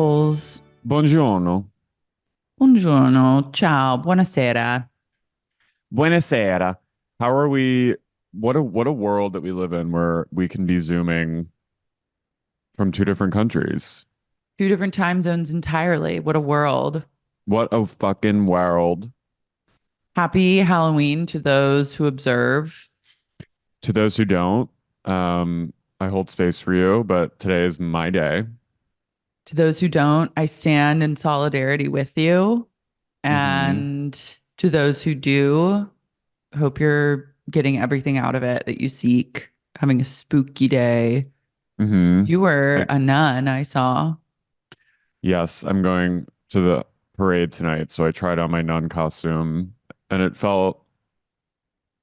Jules. Buongiorno. Buongiorno. Ciao. Buonasera. Buonasera. How are we? What a world that we live in where we can be zooming from two different countries. Two different time zones entirely. What a world. What a fucking world. Happy Halloween to those who observe. To those who don't, I hold space for you, but today is my day. To those who don't, I stand in solidarity with you. Mm-hmm. And to those who do, hope you're getting everything out of it that you seek, having a spooky day. Mm-hmm. You were I, a nun, I saw. yes, I'm going to the parade tonight, so I tried on my nun costume, and it felt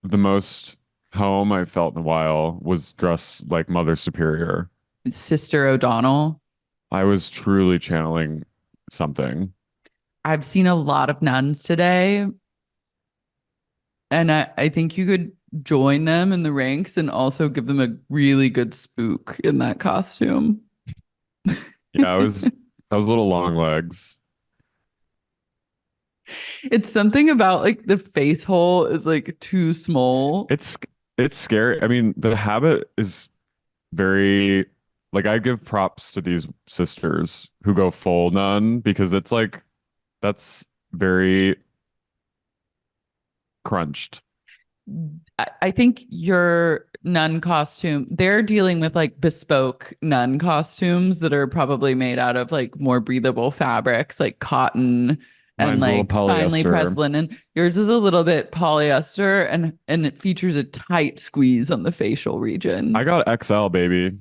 the most home I felt in a while was dressed like Mother Superior. Sister O'Donnell. I was truly channeling something. I've seen a lot of nuns today. And I think you could join them in the ranks and also give them a really good spook in that costume. Yeah, I was little long legs. It's something about like the face hole is like too small. It's it's scary. I mean, the habit is very like I give props to these sisters who go full nun because it's like that's very crunched. I think your nun costume, they're dealing with like bespoke nun costumes that are probably made out of like more breathable fabrics like cotton and Mine's a little like finely pressed polyester. linen. Yours is a little bit polyester and it features a tight squeeze on the facial region. I got XL, baby.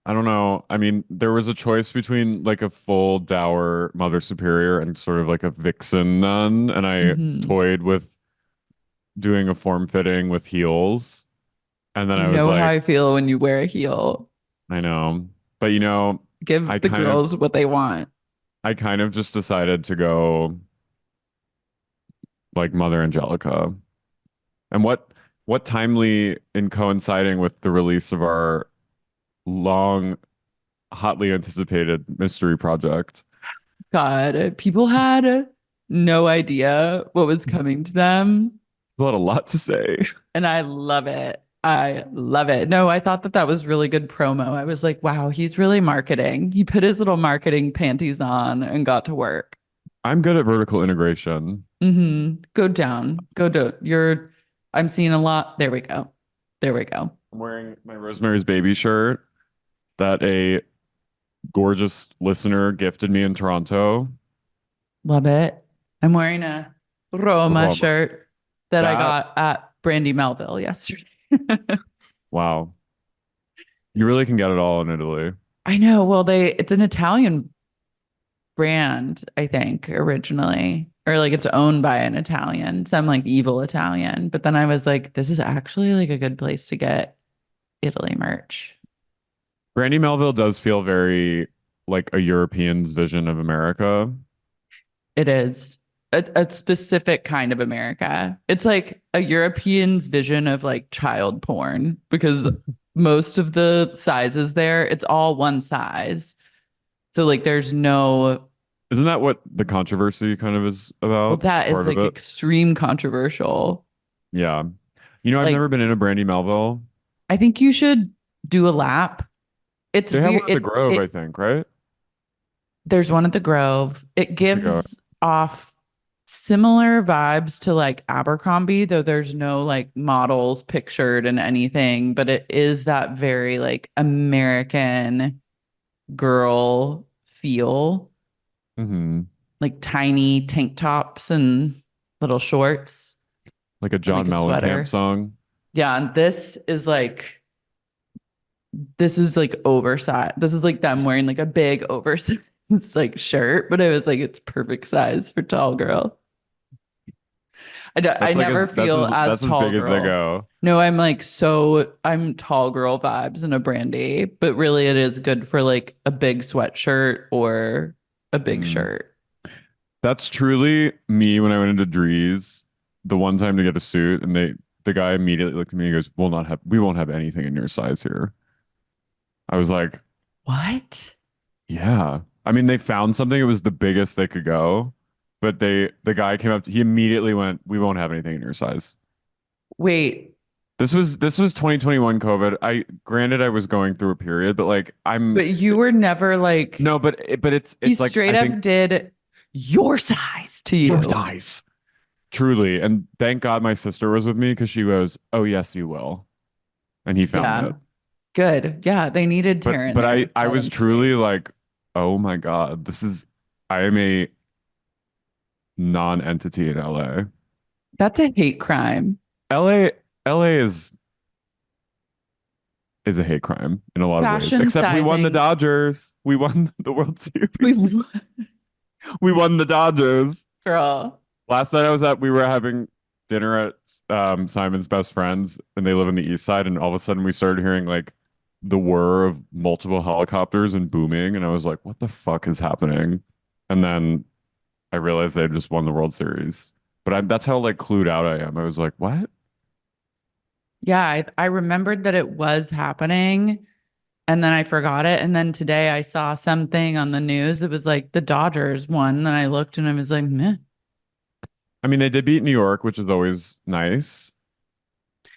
I don't know. I mean, there was a choice between like a full dour Mother Superior and sort of like a vixen nun, and I Mhm. toyed with doing a form fitting with heels. And then You I was know how like, I feel when you wear a heel. I know. But Give I the kind of girls what they want. I kind of just decided to go like Mother Angelica. And what timely in coinciding with the release of our long, hotly anticipated mystery project. God, people had no idea what was coming to them. People had a lot to say. And I love it. I love it. No, I thought that that was really good promo. I was like, wow, he's really marketing. He put his little marketing panties on and got to work. I'm good at vertical integration. Go down. Go to you're I'm seeing a lot. There we go. There we go. I'm wearing my Rosemary's Baby shirt that a gorgeous listener gifted me in Toronto. Love it. I'm wearing a Roma Roma. shirt that I That, got at Brandy Melville yesterday. wow. You really can get it all in Italy. I know. Well, it's an Italian brand, I think, originally, or like it's owned by an Italian, some like evil Italian. But then I was like, this is actually like a good place to get Italy merch. Brandy Melville does feel very like a European's vision of America. It is a specific kind of America. It's like a European's vision of like child porn because most of the sizes there, it's all one size. So like there's no, Isn't that what the controversy kind of is well, about? that is Part of like it? extreme controversial. Yeah. I've Like never been in a Brandy Melville. I think you should do a lap. It's They have weird. one at the Grove, I think, right? There's one at the Grove. It We should go. gives off similar vibes to like Abercrombie, though there's no like models pictured in anything, but it is that very like American girl feel, Hmm. like tiny tank tops and little shorts Like a and like John a Mellencamp sweater. song. Yeah, and this is like oversized. This is like them wearing like a big oversized like shirt, but it was like it's perfect size for tall girl. I That's like never as feel as that's as tall big as they girl. go. No, I'm tall girl vibes in a brandy, but really it is good for like a big sweatshirt or a big Mm. shirt. That's truly me when I went into Drees the one time to get a suit, and the guy immediately looked at me and goes, we won't have anything in your size here. I was like, What? yeah. I mean, they found something. It was the biggest they could go, but the guy came up. He immediately went, "We won't have anything in your size." Wait, This was 2021 COVID. I granted I was going through a period, but like I'm but you were never like, no, but he it's like straight I think up did your size to your you. size truly. And thank God my sister was with me because she goes, "Oh yes, you will," and he found Yeah. it. Good. Yeah. They needed Taryn But there. I Let was him tell you. truly like, "Oh my God, this is I am a non-entity in LA." That's a hate crime. LA is a hate crime in a lot of ways. Fashion Except we won the sizing. Dodgers. We won the World We, Series. We won the Dodgers. girl. Last night we were having dinner at Simon's best friends, and they live in the East Side, and all of a sudden we started hearing like the whir of multiple helicopters and booming, and I was like, what the fuck is happening? And then I realized they just won the World Series. But that's how like clued out I am. I was like, what? Yeah. I remembered that it was happening and then I forgot it. And then today I saw something on the news. It was like the Dodgers won. And I looked and I was like, meh. I mean, they did beat New York, which is always nice,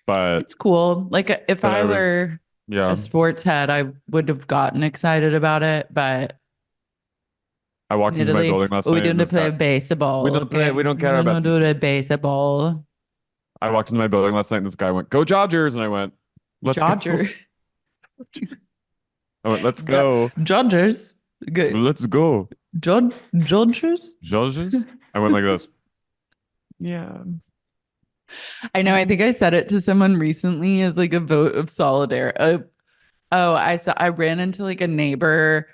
but It's cool. Like if but I I was were a yeah. sports head, I would have gotten excited about it. But I walked in into my Italy, building last what we night doing and to this guy play baseball? we Okay. don't care We're gonna about do this. the baseball. I walked into my building last night and this guy went, "Go Dodgers!" And I went, "Let's go." Dodger. I went, "Let's Do- go. Dodgers. Good. Let's go." Dodgers? Dodgers? I went like this. Yeah. I know. I think I said it to someone recently as like a vote of solidarity. Oh, I ran into like a neighbor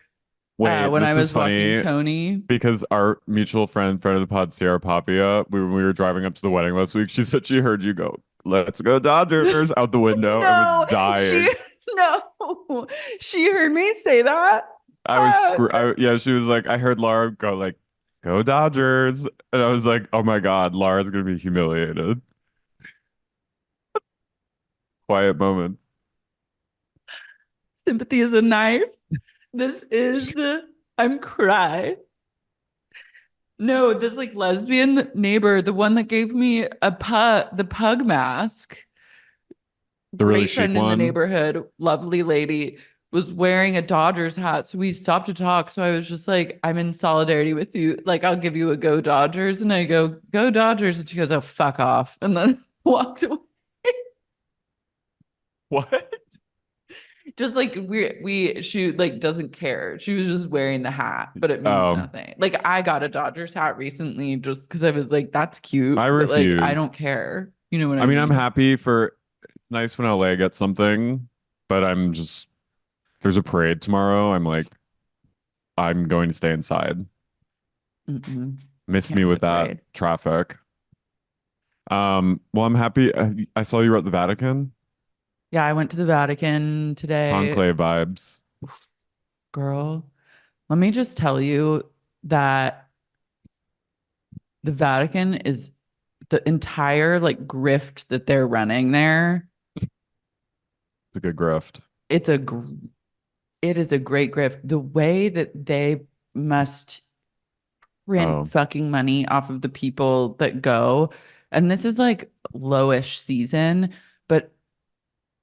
Wait, when I this is was walking funny Tony. because our mutual friend of the pod, Sarah Papia, when we were driving up to the wedding last week, she said she heard you go, "Let's go Dodgers" out the window and was No, dying. no, she heard me say that. Fuck. Yeah, she was like, I heard Lara go like, "Go Dodgers." And I was like, oh my God, Lara's gonna be humiliated. Quiet moment. Sympathy is a knife. This is, I'm cry. No, this like lesbian neighbor, the one that gave me the pug mask, The really great chic friend in the one. neighborhood, lovely lady, was wearing a Dodgers hat. So we stopped to talk. So I was just like, I'm in solidarity with you. Like, I'll give you a go Dodgers. And I go, go Dodgers. And she goes, oh, fuck off. And then walked away. What? Just like she like doesn't care. She was just wearing the hat, but it means Um, nothing. Like I got a Dodgers hat recently just because I was like, that's cute, I but like I don't refuse. care. You know what I I mean, I'm mean? happy for it's nice when LA gets something, but there's a parade tomorrow. I'm like, I'm going to stay inside. Mm-mm. Miss Can't me do the with that parade. traffic. Well, I'm happy. I saw you were at the Vatican. Yeah, I went to the Vatican today. Conclave vibes. Girl, let me just tell you that the Vatican is the entire like grift that they're running there. It's a good grift. It's a gr- it is a great grift. The way that they must print Oh, fucking money off of the people that go. And this is like lowish season, but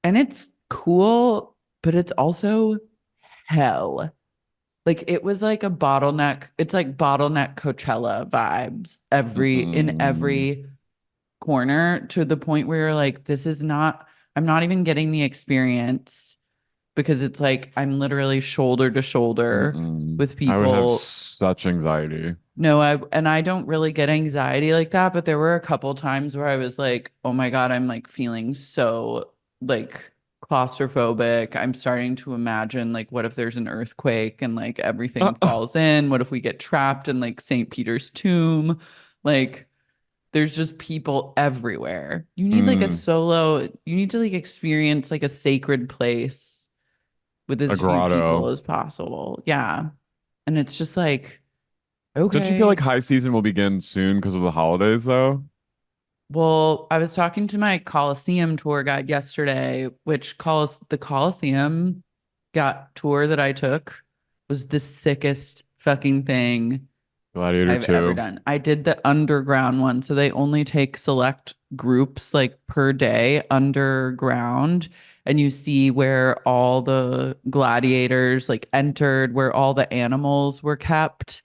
and it's cool, but it's also hell. Like it was like a bottleneck. It's like bottleneck Coachella vibes in mm-mm. every corner to the point where you're like, this is not, I'm not even getting the experience because it's like I'm literally shoulder to shoulder Mm-mm. with I would have people. such anxiety. No, I don't really get anxiety like that, but there were a couple times where I was like, oh my God, I'm like feeling so like claustrophobic. I'm starting to imagine like what if there's an earthquake and like everything falls in? What if we get trapped in like St. Peter's tomb? Like there's just people everywhere. Mm, You need to like experience like a sacred place with a as few people grotto. as possible. Yeah. And it's just like, Don't you feel like okay. high season will begin soon because of the holidays, though? Well, I was talking to my Colosseum tour guide yesterday, which calls the Colosseum got tour that I took was the sickest fucking thing Gladiator I've ever 2. done. I did the underground one. So they only take select groups like per day underground. And you see where all the gladiators like entered, where all the animals were kept.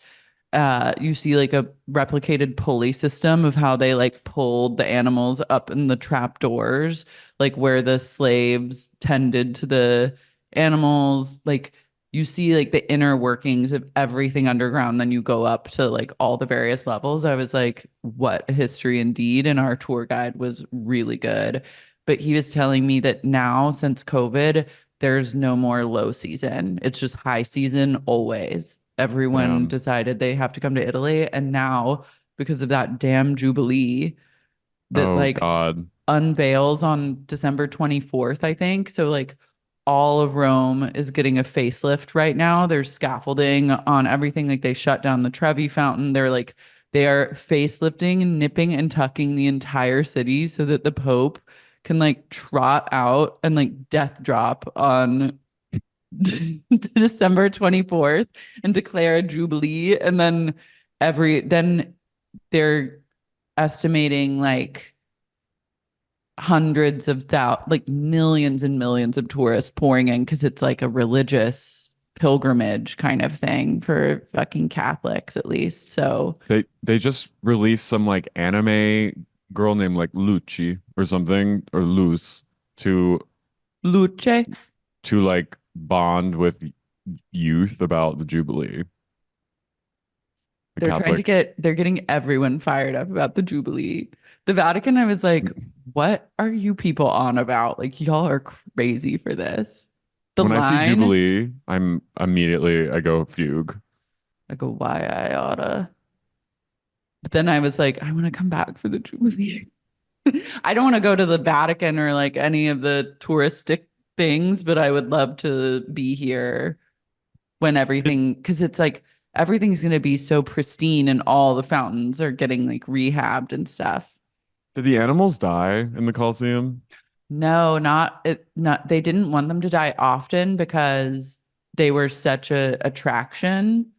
You see like a replicated pulley system of how they like pulled the animals up in the trap doors, like where the slaves tended to the animals. Like you see like the inner workings of everything underground. Then you go up to like all the various levels. I was like, what a history indeed. And our tour guide was really good. But he was telling me that now, since COVID, there's no more low season. It's just high season always. Everyone Damn. decided they have to come to Italy. And now, because of that damn Jubilee that Oh like God. unveils on December 24th, I think. So, like, all of Rome is getting a facelift right now. There's scaffolding on everything. Like, they shut down the Trevi Fountain. They are facelifting and nipping and tucking the entire city so that the Pope can like trot out and like death drop on December 24th and declare a jubilee. And then then they're estimating like hundreds of like millions and millions of tourists pouring in because it's like a religious pilgrimage kind of thing for fucking Catholics at least. So They just released some like anime girl named like Lucci or something or Luce to Luce, like bond with youth about the Jubilee. The Catholic. they're getting everyone fired up about the Jubilee. The Vatican, I was like, what are you people on about? Like, y'all are crazy for this. The When I see line, Jubilee, I go fugue. I go, why I oughta. But then I was like, I want to come back for the Jubilee. I don't want to go to the Vatican or like any of the touristic things, but I would love to be here when Did everything, because it's like everything's going to be so pristine and all the fountains are getting like rehabbed and stuff. did the animals die in the Colosseum? No, not they didn't want them to die often because they were such a attraction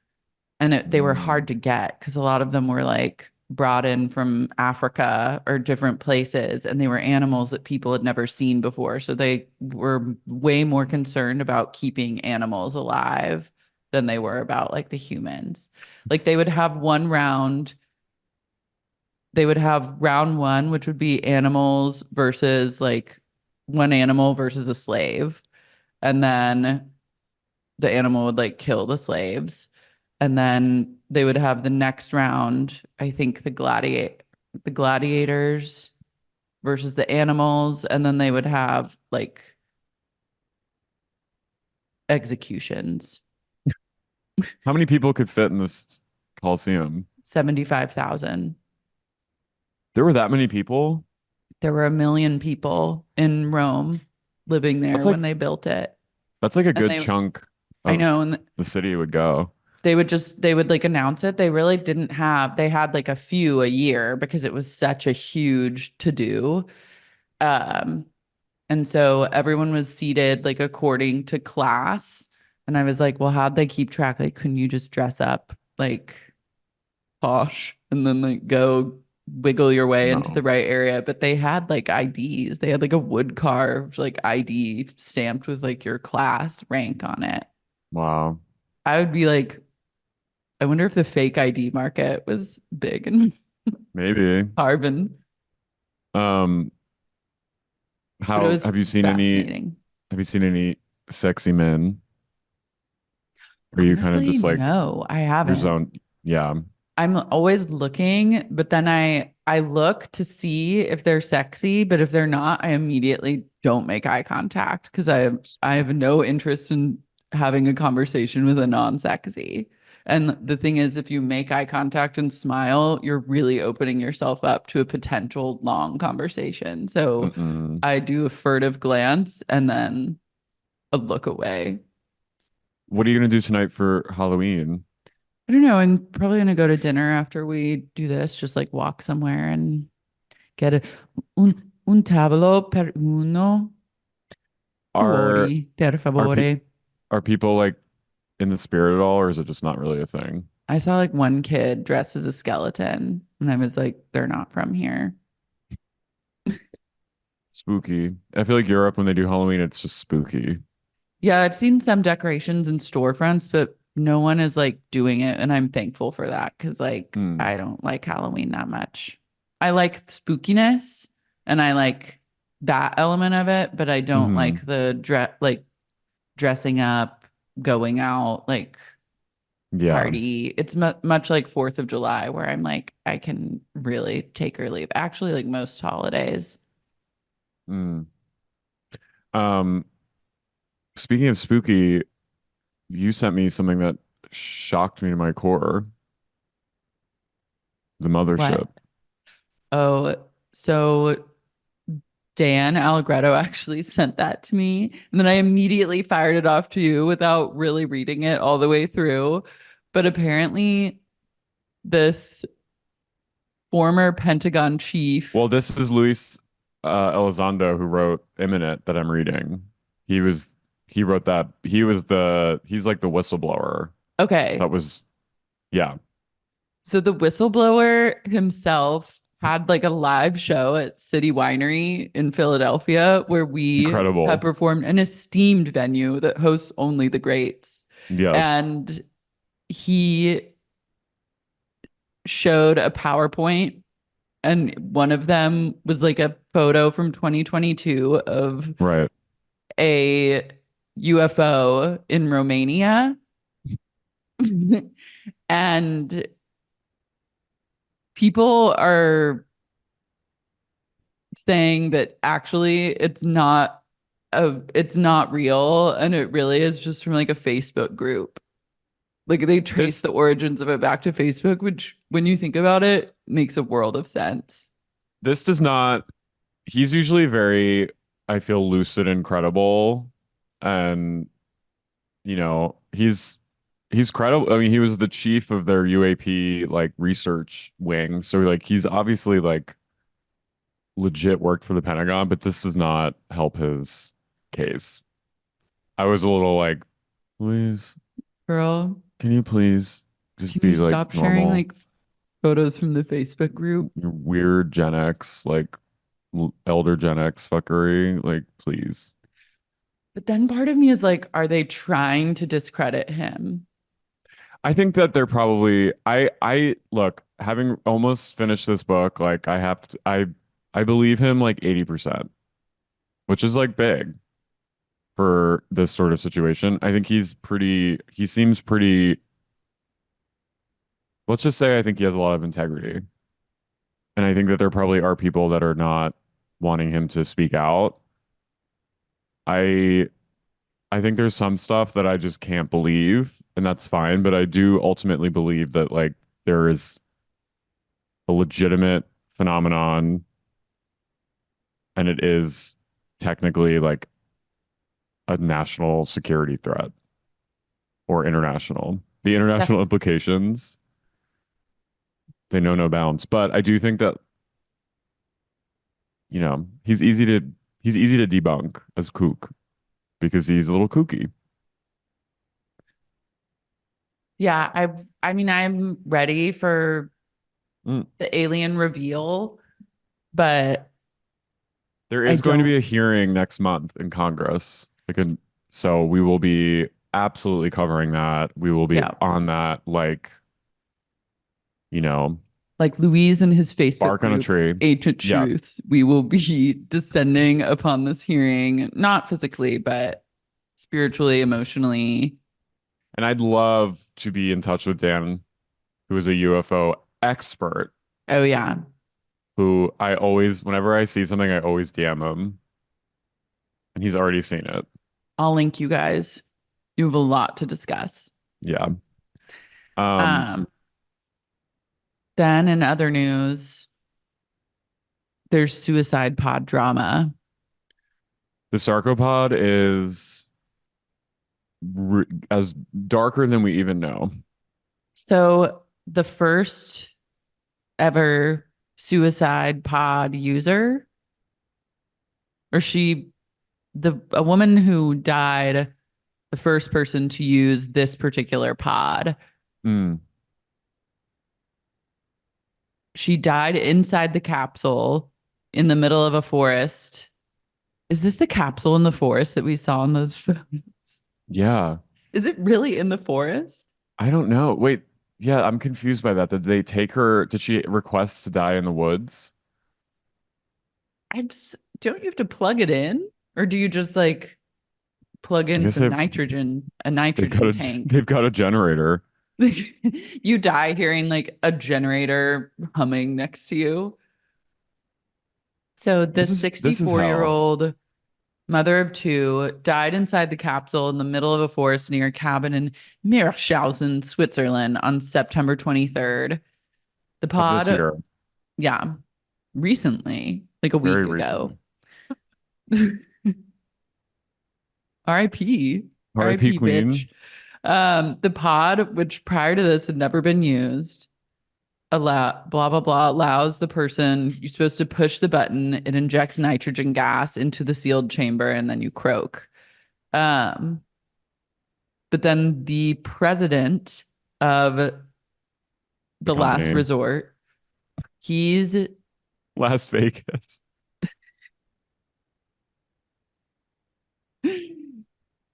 and they were Mm. hard to get because a lot of them were like brought in from Africa or different places and they were animals that people had never seen before. So they were way more concerned about keeping animals alive than they were about like the humans. Like they would have round one, which would be animals versus like one animal versus a slave. And then the animal would like kill the slaves. And then they would have the next round, I think the gladiators versus the animals. And then they would have like executions. How many people could fit in this Colosseum? 75,000. There were that many people? There were 1 million people in Rome living That's there like when they built it. that's like a And good chunk I know, of and the city would go. they would like announce it. They really didn't have, they had like a few a year because it was such a huge to do. Um, and so everyone was seated like according to class. And I was like, well, how'd they keep track? Like, couldn't you just dress up like posh and then like go wiggle your way into the No. right area? But they had like IDs. They had like a wood carved like ID stamped with like your class rank on it. Wow. I would be like, I wonder if the fake ID market was big in Maybe. Harbin, Um, but it how was fascinating. have you seen any sexy men? Or are you kind of Honestly, just like no, I your haven't. zone? Yeah. I'm always looking, but then I look to see if they're sexy, but if they're not, I immediately don't make eye contact because I have no interest in having a conversation with a non-sexy. And the thing is, if you make eye contact and smile, you're really opening yourself up to a potential long conversation. So Mm-mm. I do a furtive glance and then a look away. What are you gonna do tonight for Halloween? I don't know. I'm probably gonna go to dinner after we do this, just like walk somewhere and get un tavolo per uno, Are fuori, per are pe favore. are people like in the spirit at all, or is it just not really a thing? I saw like one kid dressed as a skeleton, and I was like, they're not from here. Spooky. I feel like Europe when they do Halloween, it's just spooky. Yeah, I've seen some decorations in storefronts, but no one is like doing it. And I'm thankful for that because like Hmm. I don't like Halloween that much. I like spookiness and I like that element of it, but I don't Hmm. like the dressing up, going out, like Yeah. party. It's much like 4th of July where I'm like, I can really take or leave. Actually, like most holidays. Mm. Um, Speaking of spooky, you sent me something that shocked me to my core. The What? mothership. Oh, so Dan Allegretto actually sent that to me. And then I immediately fired it off to you without really reading it all the way through. But apparently, this former Pentagon chief, Well, this is Luis Elizondo who wrote Imminent that I'm reading. He was he wrote that he's like the whistleblower. okay, That was yeah, so the whistleblower himself had like a live show at City Winery in Philadelphia where we have incredible. performed an esteemed venue that hosts only the greats. Yes. And he showed a PowerPoint and one of them was like a photo from 2022 of Right. a UFO in Romania. And people are saying that actually it's not real and it really is just from like a Facebook group. Like they trace This the origins of it back to Facebook, which when you think about it makes a world of sense. this does not he's usually very, I feel, lucid and credible. And, he's credible. I mean, he was the chief of their UAP like research wing. So like he's obviously like legit worked for the Pentagon, but this does not help his case. I was a little like, please, Girl, can you please just can you be like stop sharing normal? like photos from the Facebook group? Your weird Gen X, like elder Gen X fuckery, like please. But then part of me is like, are they trying to discredit him? I think that they're probably I look, having almost finished this book, like I believe him like 80%, which is like big for this sort of situation. I think he seems pretty, let's just say I think he has a lot of integrity. And I think that there probably are people that are not wanting him to speak out. I I think there's some stuff that I just can't believe, and that's fine, but I do ultimately believe that like there is a legitimate phenomenon and it is technically like a national security threat or international. The international Def- implications, they know no bounds. But I do think that, he's easy to debunk as kook because he's a little kooky. yeah, I mean I'm ready for Mm. the alien reveal, but There I is going to don't be a hearing next month in Congress. So we will be absolutely covering that. We will be yeah. on that, like, you know, Like Louise and his Facebook bark on a group, tree. Ancient Yeah. Truths, we will be descending upon this hearing, not physically, but spiritually, emotionally. And I'd love to be in touch with Dan, who is a UFO expert, Oh, yeah. who whenever I see something, I always DM him, and he's already seen it. I'll link you guys. You have a lot to discuss. Yeah. Um, Um, then in other news, there's suicide pod drama. the sarcopod is as darker than we even know. So the first ever suicide pod user, or she, a woman who died the first person to use this particular pod. Mm, She died inside the capsule in the middle of a forest. Is this the capsule in the forest that we saw in those films? yeah. Is it really in the forest? I don't know. Wait. Yeah, I'm confused by that. Did they take her? Did she request to die in the woods? Don't you have to plug it in? Or do you just like plug I in guess some nitrogen, a they've got nitrogen a tank? they've got a generator. You die hearing like a generator humming next to you. So this This is hell. 64-year-old mother of two died inside the capsule in the middle of a forest near a cabin in Meershausen, Switzerland on September 23rd. The Of this pod, year. yeah, recently, like a Very week ago. recently. RIP, R.I.P. RIP, bitch. Queen. The pod, which prior to this had never been used, blah blah blah allows the person you're supposed to push the button. It injects nitrogen gas into the sealed chamber, and then you croak. Um, but then the president of The the last company. resort, he's Las Vegas.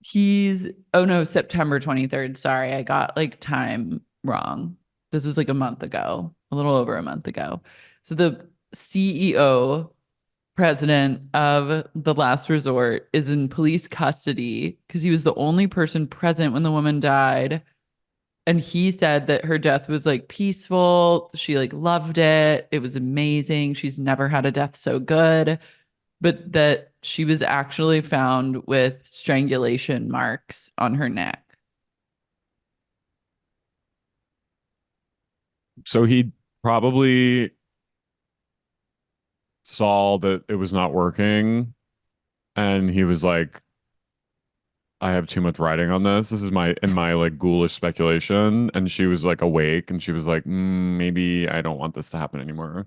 he's oh no, September 23rd. Sorry, I got like time wrong. This was like a month ago, a little over a month ago. So the CEO, president of the last resort, is in police custody because he was the only person present when the woman died. And he said that her death was like peaceful. She like loved it. It was amazing. She's never had a death so good. But that she was actually found with strangulation marks on her neck. So he probably saw that it was not working and he was like, I have too much writing on this. This is my like ghoulish speculation. And she was like awake and she was like, maybe I don't want this to happen anymore.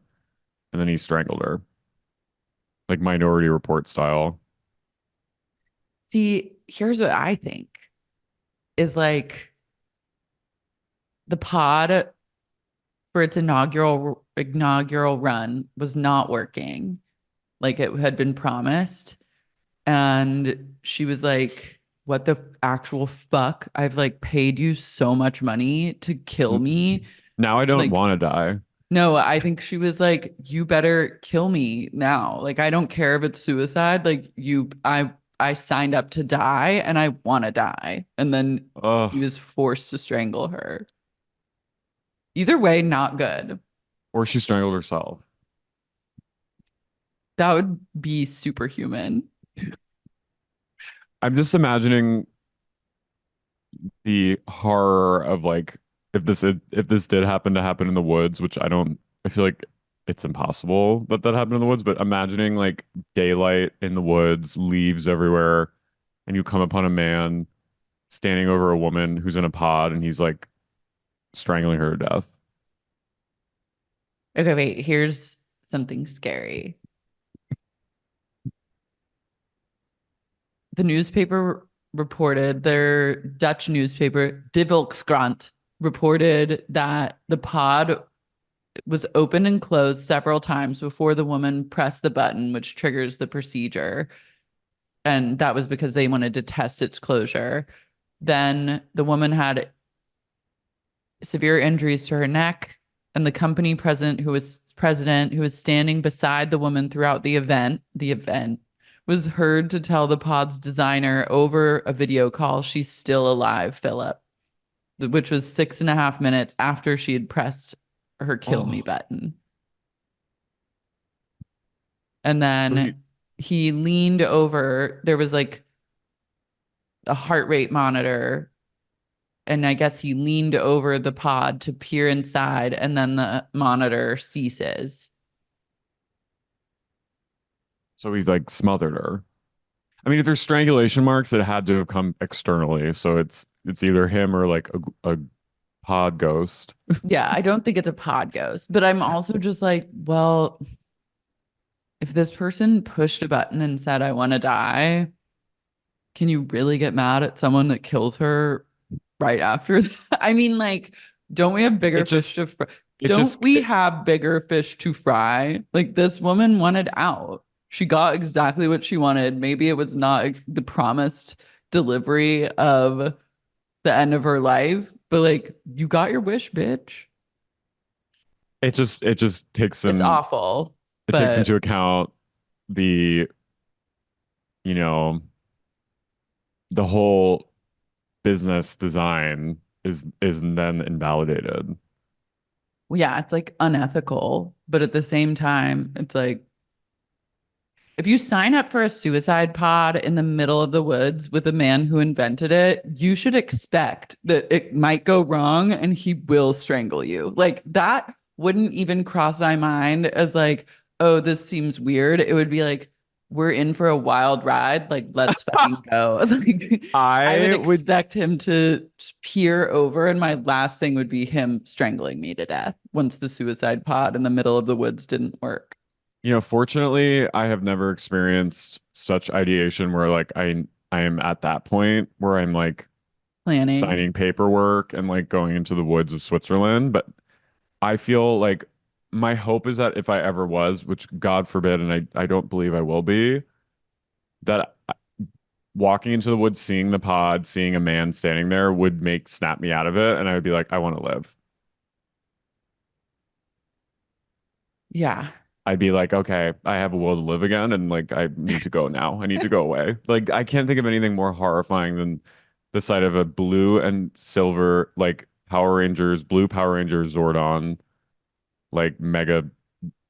And then he strangled her, like Minority Report style. See, here's what I think is like the pod for its inaugural run was not working like it had been promised. And she was like, what the actual fuck? I've like paid you so much money to kill me. Now I don't Like, want to die. no, I think she was like, you better kill me now. Like, I don't care if it's suicide. Like, I signed up to die and I want to die. And then Ugh. he was forced to strangle her. Either way, not good. Or she strangled herself. That would be superhuman. I'm just imagining the horror of like if this did happen to happen in the woods, which I feel like it's impossible that that happened in the woods, but imagining like daylight in the woods, leaves everywhere, and you come upon a man standing over a woman who's in a pod and he's like strangling her to death. Okay, wait, here's something scary. The newspaper reported, their Dutch newspaper, De Volkskrant, reported that the pod was opened and closed several times before the woman pressed the button, which triggers the procedure. And that was because they wanted to test its closure. Then the woman had severe injuries to her neck, and the company president who was standing beside the woman throughout the event was heard to tell the pod's designer over a video call, she's still alive, Philip, which was 6.5 minutes after she had pressed her kill me Oh, button. And so he, then he leaned over. There was like a heart rate monitor. And I guess he leaned over the pod to peer inside, and then the monitor ceases. so he like smothered her. I mean, if there's strangulation marks, it had to have come externally. So it's either him or like a pod ghost. Yeah, I don't think it's a pod ghost, but I'm also just like, well, if this person pushed a button and said, I want to die, can you really get mad at someone that kills her right after that? I mean, like, don't we have bigger It fish just to fry? it Don't just we have bigger fish to fry? Like, this woman wanted out. She got exactly what she wanted. Maybe it was not the promised delivery of the end of her life, but like, you got your wish, bitch. it just It's awful, takes into but account the, you know, the whole business design is then invalidated. yeah, it's like unethical. But at the same time, it's like, if you sign up for a suicide pod in the middle of the woods with a man who invented it, you should expect that it might go wrong and he will strangle you. Like that wouldn't even cross my mind as like, oh, this seems weird. It would be like, we're in for a wild ride. Like, let's fucking go. Like, I would I would, expect him to peer over, and my last thing would be him strangling me to death once the suicide pod in the middle of the woods didn't work. fortunately, I have never experienced such ideation where like I am at that point where I'm like Planning. signing paperwork and like going into the woods of Switzerland, but I feel like my hope is that if I ever was, which God forbid, and I don't believe I will be, that walking into the woods, seeing the pod, seeing a man standing there would make snap me out of it, and I would be like, I want to live. Yeah. I'd be like, okay, I have a will to live again, and like I need to go now. I need to go away. Like I can't think of anything more horrifying than the sight of a blue and silver like Power Rangers, blue Power Rangers Zordon, like Mega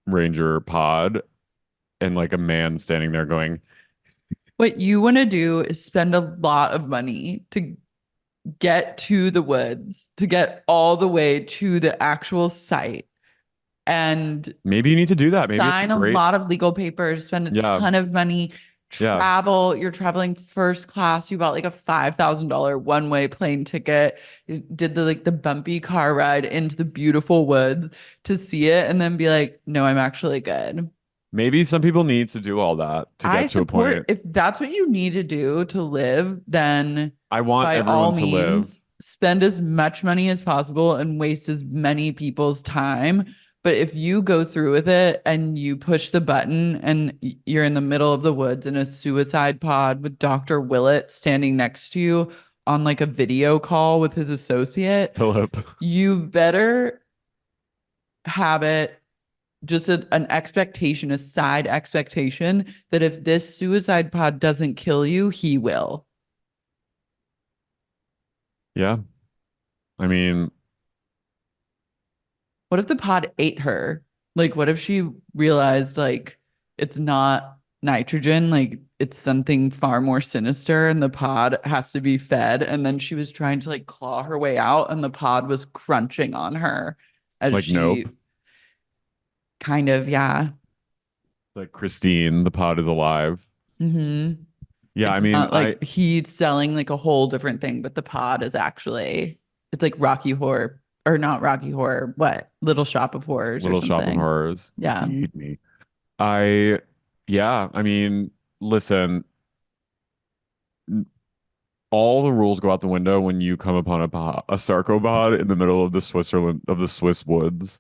Ranger pod, and like a man standing there going, What you want to do is spend a lot of money to get to the woods, to get all the way to the actual site and maybe you need to do that. Maybe it's a sign a great, lot of legal papers, spend a yeah, ton of money, yeah. travel. You're traveling first class. You bought like a $5,000 one-way plane ticket. You did the like the bumpy car ride into the beautiful woods to see it and then be like, no, I'm actually good. Maybe some people need to do all that to I get to a support point. if that's what you need to do to live, then I want by all everyone to live. means, spend as much money as possible and waste as many people's time. But if you go through with it and you push the button and you're in the middle of the woods in a suicide pod with Dr. Willett standing next to you on like a video call with his associate, Philip. you better have it just an expectation, a side expectation that if this suicide pod doesn't kill you, he will. Yeah. I mean, What if the pod ate her? Like, what if she realized like it's not nitrogen, like it's something far more sinister and the pod has to be fed. And then she was trying to like claw her way out and the pod was crunching on her as like, nope. she kind of, yeah. Like Christine, the pod is alive. Hmm. Yeah, I It's mean, not like he's selling like a whole different thing, but the pod is actually it's like Rocky Horror or not Rocky Horror, what? Little Shop of Horrors or Little Shop of something. Horrors. Yeah. Feed me. I, yeah, I mean, listen, all the rules go out the window when you come upon a Sarco pod in the middle of the Switzerland of the Swiss woods.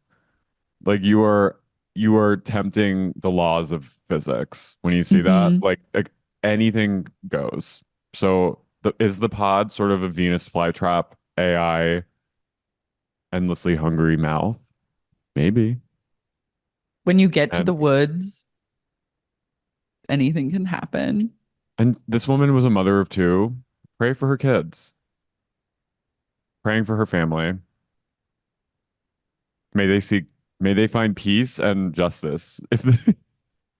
Like you are tempting the laws of physics when you see that. Hmm. Like anything goes. So is the pod sort of a Venus flytrap AI endlessly hungry mouth? Maybe. When you get to And the woods, anything can happen. and this woman was a mother of two. Pray for her kids. Praying for her family. May they seek may they find peace and justice. If they,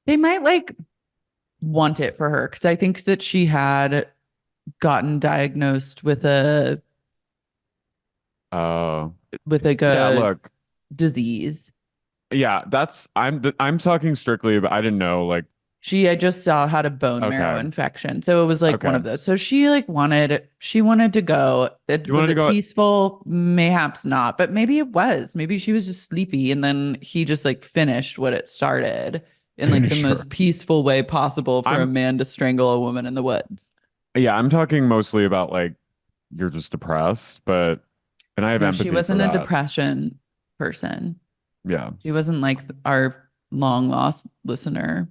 They might like want it for her because I think that she had gotten diagnosed uh with like yeah, a look. disease. Yeah, I'm talking strictly, but I didn't know like She I just saw had a bone marrow okay. infection. So it was like one Okay. of those. So she wanted to go. You Was wanted to it go peaceful? Mayhaps not, but maybe it was. Maybe she was just sleepy and then he just like finished what it started in like the sure. most peaceful way possible for a I'm man to strangle a woman in the woods. Yeah, I'm talking mostly about like you're just depressed, but and I have No, she empathy for wasn't a that. depression person. Yeah. She wasn't like our long lost listener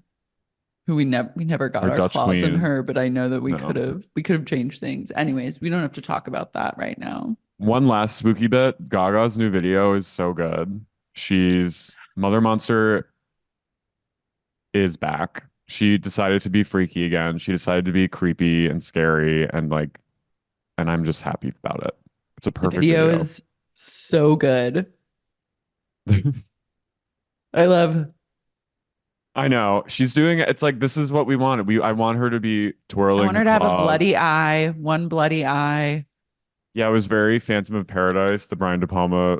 who we never got Our our Dutch claws in queen. her, but I know that No. we could have changed things. Anyways, we don't have to talk about that right now. One last spooky bit. Gaga's new video is so good. She's Mother Monster is back. She decided to be freaky again. She decided to be creepy and scary and like, and I'm just happy about it. It's a The perfect video video. is so good. I love I know. She's doing it. It's like this is what we wanted. I want her to be I twirling want her her to have a claws. bloody eye, one bloody eye. Yeah, it was very Phantom of Paradise, the Brian De Palma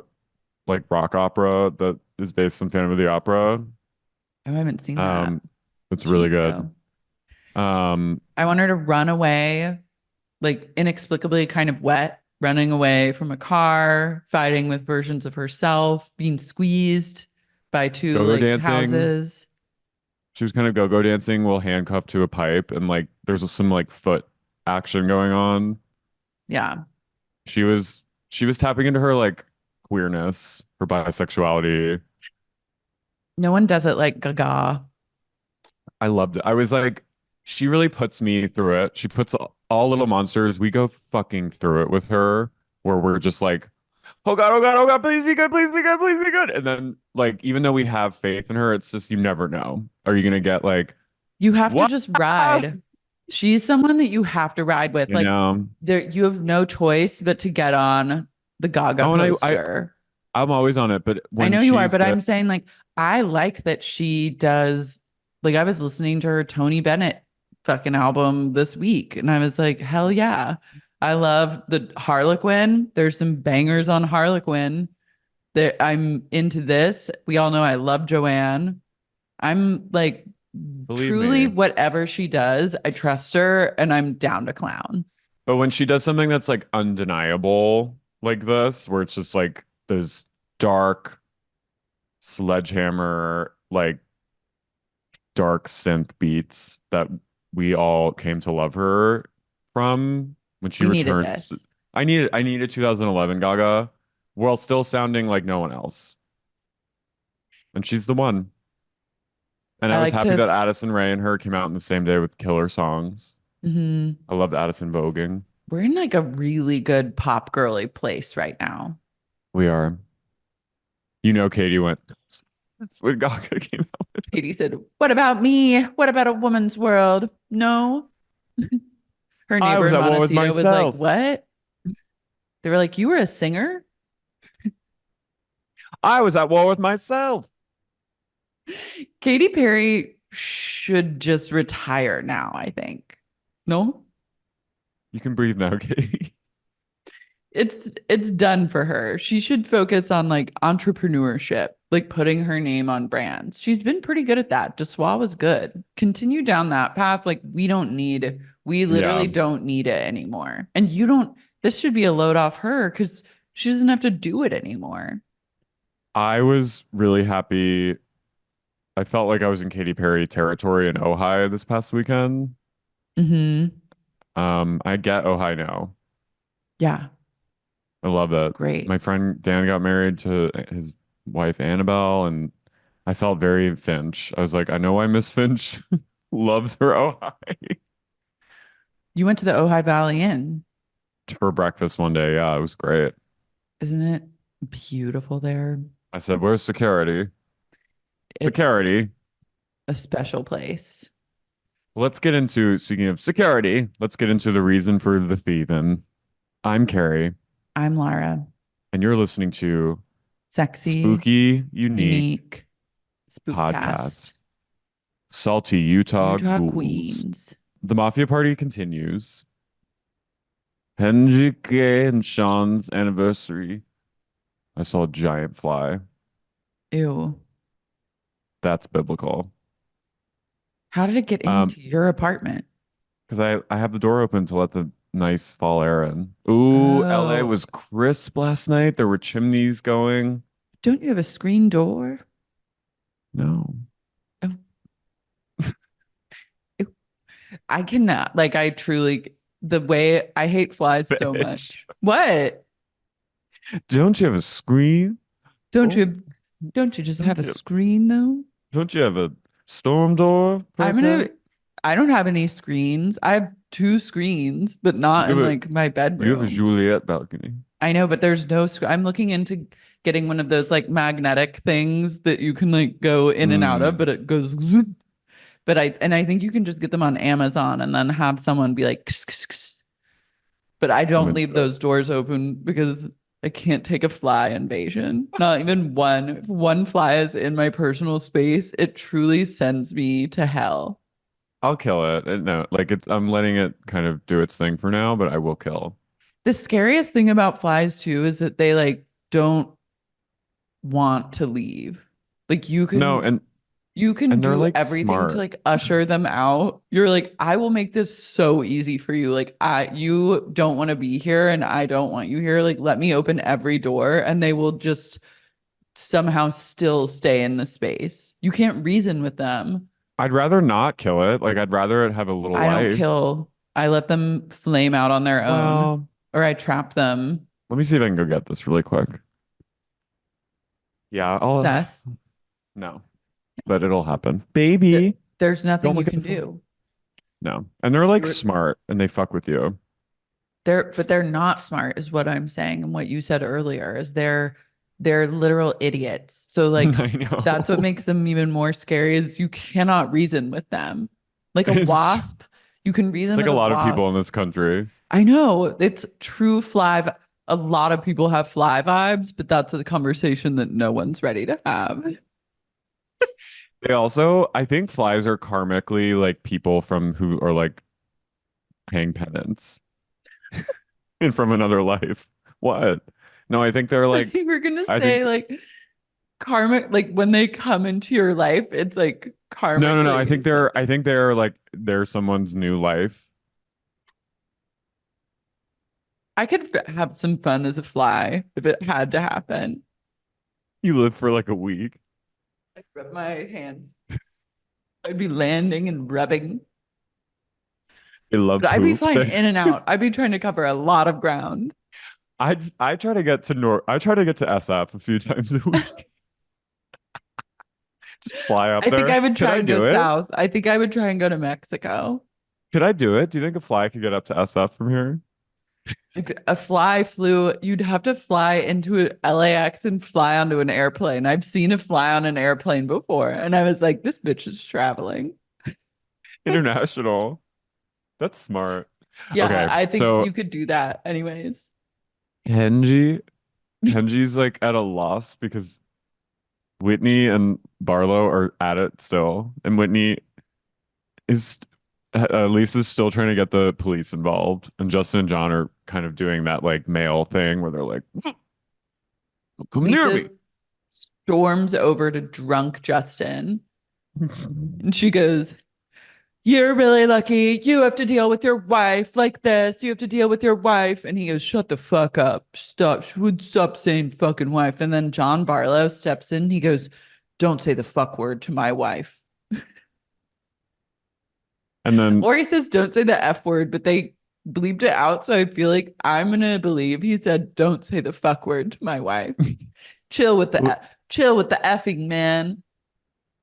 like rock opera that is based on Phantom of the Opera. Oh, I haven't seen that. Um, it's She really need to good. go. Um, I want her to run away, like inexplicably kind of wet, running away from a car, fighting with versions of herself, being squeezed by two Go-go like dancing. houses. She was kind of go-go dancing while handcuffed to a pipe, and like there's some like foot action going on. Yeah. She was tapping into her like queerness, her bisexuality. No one does it like Gaga. I loved it. I was like, she really puts me through it. She puts all little monsters. We go fucking through it with her, where we're just like, oh God, oh God, oh God, please be good, please be good, please be good. And then like, even though we have faith in her, it's just you never know. Are you gonna get like, You have to what? just ride. She's someone that you have to ride with. You Like know? there you have no choice but to get on the Gaga Oh, and poster. I'm always on it, but I when know you are, she's but good, I'm saying like I like that she does like I was listening to her Tony Bennett fucking album this week and I was like, hell yeah. I love the Harlequin. There's some bangers on Harlequin. There I'm into this. We all know I love Joanne. I'm like believe truly me. whatever she does, I trust her and I'm down to clown. But when she does something that's like undeniable like this, where it's just like those dark sledgehammer, like dark synth beats that we all came to love her from when she We needed returns. this. I needed 2011 Gaga while still sounding like no one else. And she's the one. And I I was like happy to that Addison Rae and her came out in the same day with killer songs. mhm. I loved Addison voguing. We're in like a really good pop girly place right now. We are. Katie went that's when Gaga came out. Katie said, what about me? What about a woman's world? No. Her I neighbor was in at war with Montecito was like, myself. what? They were like, you were a singer? I was at war with myself. Katy Perry should just retire now, I think. No? You can breathe now, Katie. It's done for her. She should focus on like entrepreneurship, like putting her name on brands. She's been pretty good at that. Dessois was good. Continue down that path. Like we Yeah. literally don't need it anymore. And you don't, this should be a load off her because she doesn't have to do it anymore. I was really happy. I felt like I was in Katy Perry territory in Ojai this past weekend. Hmm. I get Ojai now. Yeah, I love it's it. great. My friend Dan got married to his wife Annabelle, and I felt very Finch. I was like, I know why Miss Finch loves her Ojai You went to the Ojai Valley Inn, for breakfast one day. Yeah, it was great. isn't it beautiful there? I said, "Where's security? It's Security." a special place. Let's get into, speaking of security, let's get into the reason for the thieving. I'm Carrie, I'm Lara. and you're listening to Sexy, Spooky Unique unique, spookcast. Podcasts. Salty Utah Utah Ghouls. Queens. The Mafia Party continues. Henjike and Sean's anniversary. I saw a giant fly. Ew. That's biblical. How did it get Um, into your apartment? because I have the door open to let the nice fall air in. Ooh, LA Oh, was crisp last night. There were chimneys going. don't you have a screen door? No. Oh, ew. I cannot. Like, I truly. the way I hate flies so Bitch. much. What? Don't you have a screen? Don't Oh, you don't you just have don't a you screen though? don't you have a storm door I'm gonna protect? I don't have any screens. I have two screens, but not You in have a like my you have a bedroom. Juliet balcony. I know, but there's no I'm looking into getting one of those like magnetic things that you can like go in and out of, Mm, but it goes zoop. But I think you can just get them on Amazon and then have someone be like kss, kss, kss. But I I'm don't into leave it. those doors open because I can't take a fly invasion. Not even one. If one fly is in my personal space, it truly sends me to hell. I'll kill it. No, like it's I'm letting it kind of do its thing for now, but I will kill. The scariest thing about flies too is that they like don't want to leave. Like No, you can and they're do like everything to smart. like usher them out. You're like, I will make this so easy for you. Like you don't want to be here and I don't want you here. Like let me open every door and they will just somehow still stay in the space. You can't reason with them. I'd rather not kill it. Like I'd rather it have a little I don't life. kill. I let them flame out on their own Well, or I trap them. let me see if I can go get this really quick. Yeah, I'll Success. no, but it'll happen. Th- Baby, There's nothing don't you look at the can phone. do. No. And they're like You're smart and they fuck with you. but they're not smart is what I'm saying. And what you said earlier is they're literal idiots. So like I that's what know. makes them even more scary is you cannot reason with them. Like a It's wasp, you can it's reason like with a a lot of people in wasp. this country. I know it's true a lot of people have fly vibes, but that's a conversation that no one's ready to have. They also, I think flies are karmically like people from who are like paying penance and from another life. What? No, I think they're like, You were gonna I say think, like karmic, like when they come into your life, it's like no. karmically I something. think they're like, they're someone's new life. I could have some fun as a fly if it had to happen. You live for like a week. I'd rub my hands. I'd be landing and rubbing. They love But I'd be poop. flying in and out. I'd be trying to cover a lot of ground. I try to get to I try to get to SF a few times a week. Just fly up I think I there. would Could try I and go do it? south. I think I would try and go to Mexico. Could I do it? Do you think a fly could get up to SF from here? If a fly flew, you'd have to fly into LAX and fly onto an airplane. I've seen a fly on an airplane before, and I was like, this bitch is traveling. International. That's smart. Yeah, Okay, I think so you could do that anyways. Kenji, Kenji's like at a loss because Whitney and Barlow are at it still, and Whitney is Lisa's still trying to get the police involved, and Justin and John are kind of doing that like male thing where they're like, "Don't come near Lisa me." storms over to drunk Justin and she goes, you're really lucky. You have to deal with your wife like this. You have to deal with your wife. And he goes, shut the fuck up. Stop saying fucking wife. And then John Barlow steps in. He goes, don't say the fuck word to my wife. And then Or he says, don't say the F word, but they bleeped it out. So I feel like I'm going to believe he said, don't say the fuck word to my wife. Chill with the effing man.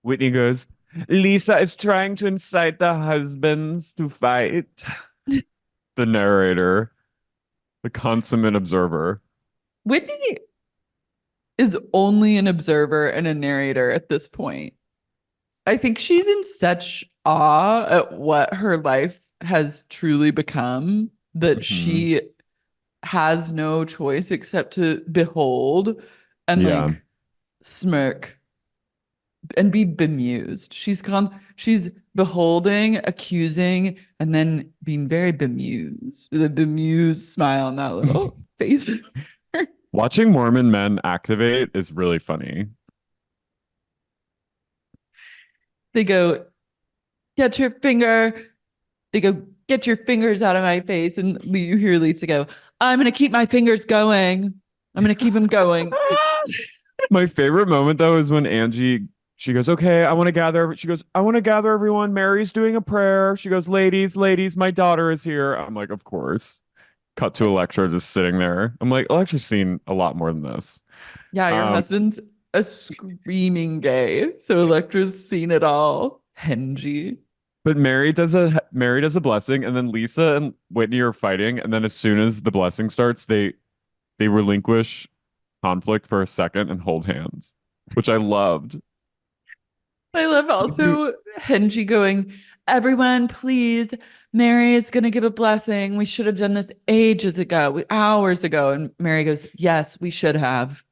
Whitney goes, Lisa is trying to incite the husbands to fight. The narrator, the consummate observer. Whitney is only an observer and a narrator at this point. I think she's in such awe at what her life has truly become that Mhm. she has no choice except to behold and Yeah. like smirk and be bemused. She's beholding, accusing, and then being very bemused with a bemused smile on that little face. Watching Mormon men activate is really funny. They go, get your finger. They go, get your fingers out of my face. And you hear Lisa go, I'm going to keep my fingers going. I'm going to keep them going. My favorite moment though is when Angie she goes, okay, I want to gather. She goes, I want to gather everyone. Mary's doing a prayer. She goes, ladies, ladies, my daughter is here. I'm like, of course. Cut to Electra just sitting there. I'm like, Electra's seen a lot more than this. Yeah, your Um, husband's a screaming gay. So Electra's seen it all. Hengy. but Mary does a blessing, and then Lisa and Whitney are fighting, and then as soon as the blessing starts, they relinquish conflict for a second and hold hands, which I loved. I love also Henji going, everyone, please, Mary is going to give a blessing. We should have done this ages ago, hours ago. And Mary goes, yes, we should have.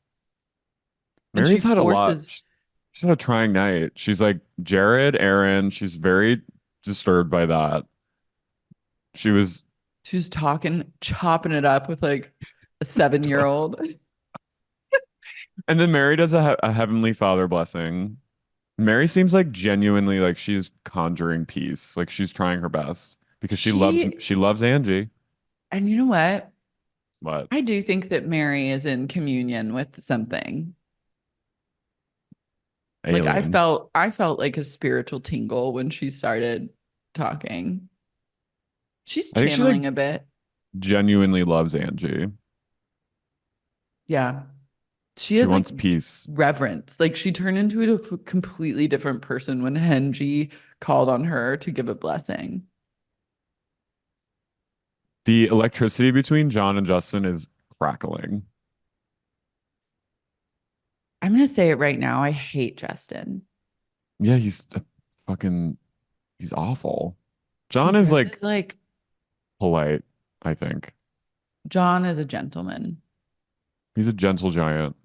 And she Mary's had a lot. forces, She's had a trying night. She's like Jared, Aaron. She's very disturbed by that. She was, she's talking, chopping it up with like a 7 year old. and then Mary does a Heavenly Father blessing. Mary seems like genuinely like she's conjuring peace. Like she's trying her best because She, she loves Angie. and you know what? But I do think that Mary is in communion with something. Like aliens. I felt like a spiritual tingle when she started talking. She's I think she like channeling a bit. genuinely loves Angie. Yeah. She She has like wants peace. reverence. Like she turned into a completely different person when Henji called on her to give a blessing. The electricity between John and Justin is crackling. I'm gonna say it right now. I hate Justin. Yeah, he's a fucking he's awful. He John is like dresses like polite, I think. John is a gentleman. He's a gentle giant.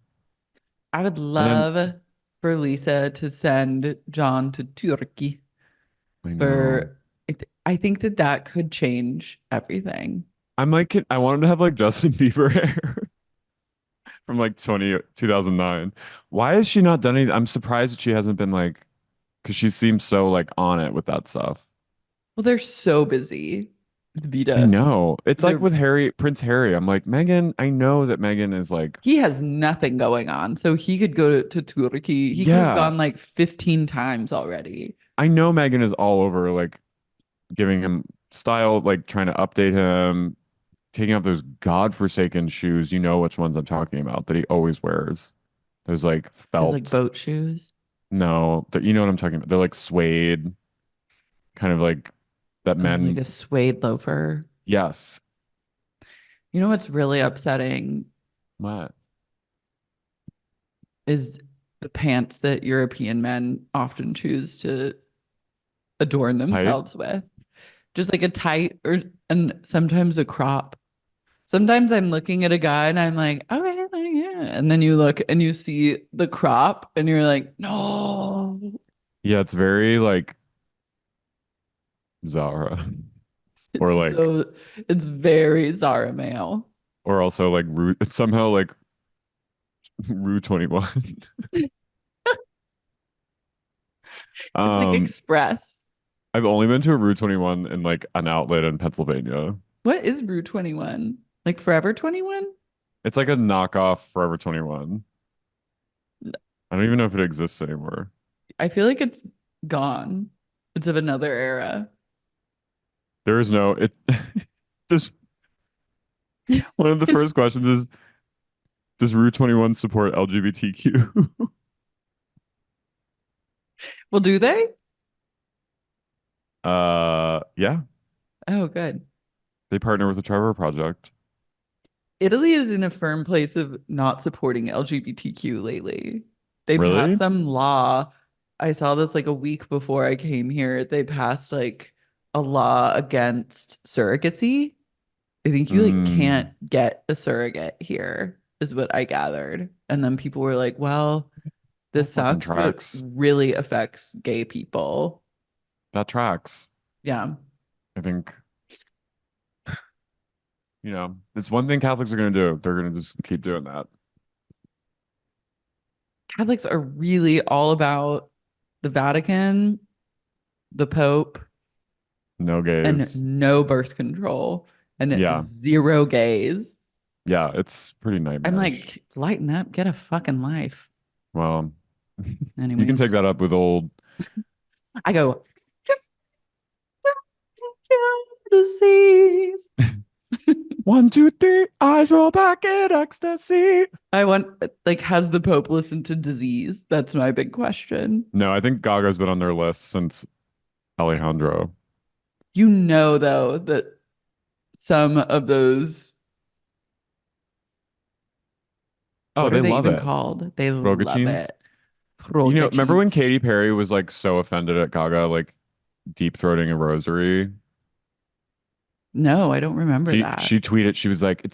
I would And then love for Lisa to send John to Turkey I know. for I think that that could change everything. I'm like I want him to have like Justin Bieber hair from like 2009. Why has she not done anything? I'm surprised that she hasn't been like because she seems so like on it with that stuff. Well, they're so busy with I Vita. know. It's like They're with Harry, Prince Harry. I'm like, Megan, I know that Megan is like, he has nothing going on. So he could go to Turkey. He could have yeah, gone like 15 times already. I know Megan is all over like giving him style, like trying to update him, taking off those godforsaken shoes. You know which ones I'm talking about that he always wears. Those like His like felt, boat shoes. no, that you know what I'm talking about. They're like suede, kind of like that Oh, like men. a suede loafer. Yes. You know what's really upsetting What? is the pants that European men often choose to adorn Tight? themselves with. Just like a tight or and sometimes a crop. Sometimes I'm looking at a guy and I'm like, okay, like, yeah. And then you look and you see the crop and you're like, no. Yeah, it's very like Zara. Or It's like, so it's very Zara male. or also like Rue, it's somehow like Rue 21. It's like Um, express. I've only been to a Rue 21 in like an outlet in Pennsylvania. What is Brew 21? Like Forever 21? It's like a knockoff Forever 21. I don't even know if it exists anymore. I feel like it's gone. It's of another era. There is no it there's one of the first questions is does Rue 21 support LGBTQ? Well, do they? Yeah, Oh, good. they partner with the Trevor Project. Italy is in a firm place of not supporting LGBTQ lately. They passed Really? some law. I saw this like a week before I came here. They passed like a law against surrogacy. I think you like Mm, can't get a surrogate here, is what I gathered. And then people were like, well, that this fucking sucks, but tracks. really affects gay people. That tracks. Yeah. I think, it's one thing Catholics are going to do. They're going to just keep doing that. Catholics are really all about the Vatican, the Pope, No and gays. no birth control and Yeah. zero gays. Yeah. It's pretty I'm nightmarish. like, lighten up, get a fucking life. Well, You can take Anyways, that up with old. I go, disease. 1, 2, 3, eyes roll back in ecstasy. I want, like, has the Pope listened to disease? That's my big question. No, I think Gaga's been on their list since Alejandro. You know, though, that some of those, Oh, what are they they love even it. called? They love Rogachines. it. Roca Remember cheese. when Katy Perry was like so offended at Gaga, like deep throating a rosary? No, I don't remember that. She tweeted, she was like,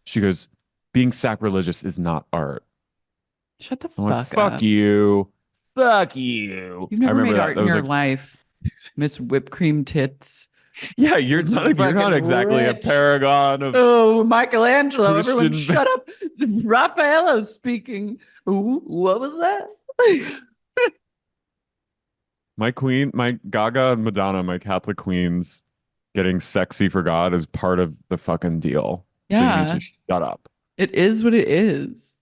she goes, being sacrilegious is not art. Shut the I went, fuck fuck up. you. Fuck you. You've I never remember made that. art That in was your like, life, Miss Whipped Cream Tits. yeah, you're not Fucking exactly a rich. paragon of Oh, Michelangelo. Everyone Christian. shut up. Raffaello speaking. Ooh, what was that? My queen, my Gaga and Madonna, my Catholic queens getting sexy for God is part of the fucking deal. So you need Yeah, to shut up. it is what it is.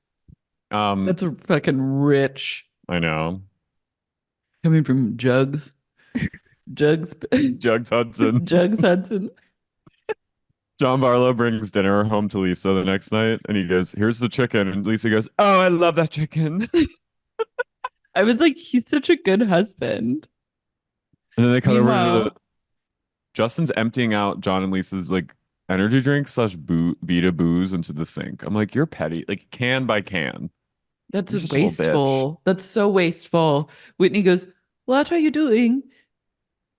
Um, That's a fucking rich I know. coming from Jugs. Jugs. Jugs Hudson. Jugs Hudson. John Barlow brings dinner home to Lisa the next night and he goes, here's the chicken. And Lisa goes, oh, I love that chicken. I was like, he's such a good husband. And then they cut over to the Meanwhile, Justin's emptying out John and Lisa's like energy drink slash Vita booze into the sink. I'm like, you're petty, like can by can. that's You're such a little bitch. wasteful. That's so wasteful. Whitney goes, what are you doing?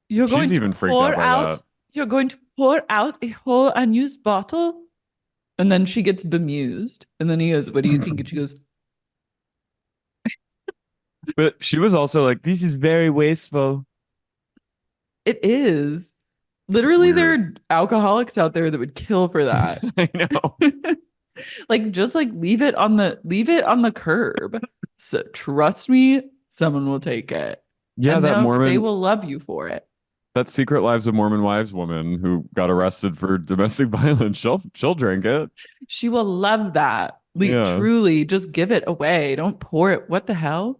You're She's going to even freaked out pour by out, that. you're going to pour out a whole unused bottle? And then she gets bemused. And then he goes, what do you think? And she goes, But she was also like, this is very wasteful. it is. Literally, there Weird. are alcoholics out there that would kill for that. I know. Like, just like leave it on the curb. So trust me, someone will take it. Yeah, And that they Mormon, will love you for it. that Secret Lives of Mormon Wives woman who got arrested for domestic violence, she'll drink it. She will love that. Yeah. Truly, just give it away. Don't pour it. What the hell?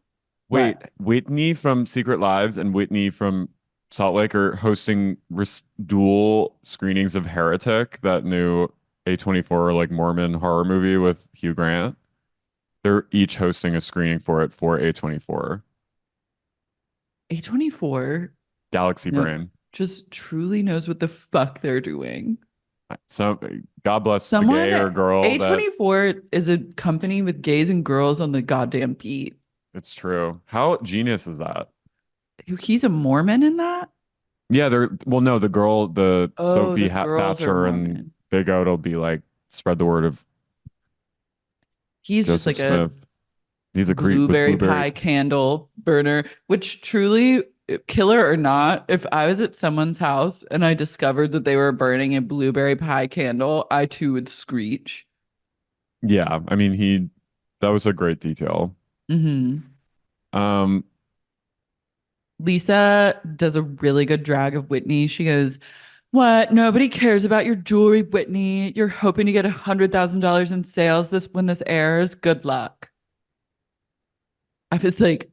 Wait, What? Whitney from Secret Lives and Whitney from Salt Lake are hosting dual screenings of Heretic, that new A24 like Mormon horror movie with Hugh Grant. They're each hosting a screening for it for A24. A24, Galaxy no, Brain. just truly knows what the fuck they're doing. So God bless the Someone, gay or girl that A24 is a company with gays and girls on the goddamn beat. it's true. How genius is that? He's a Mormon in that? Yeah, they're well, no, the girl, the Oh, Sophie the girls are Thatcher and Mormon. Big O will be like spread the word of He's just Joseph like a Smith. He's a creep with blueberry blueberry. pie candle burner, which truly, killer or not, if I was at someone's house and I discovered that they were burning a blueberry pie candle, I too would screech. Yeah, I mean that was a great detail. Hmm. Um, Lisa does a really good drag of Whitney. She goes, what? Nobody cares about your jewelry, Whitney. You're hoping to get $100,000 in sales when this airs. Good luck. I was like,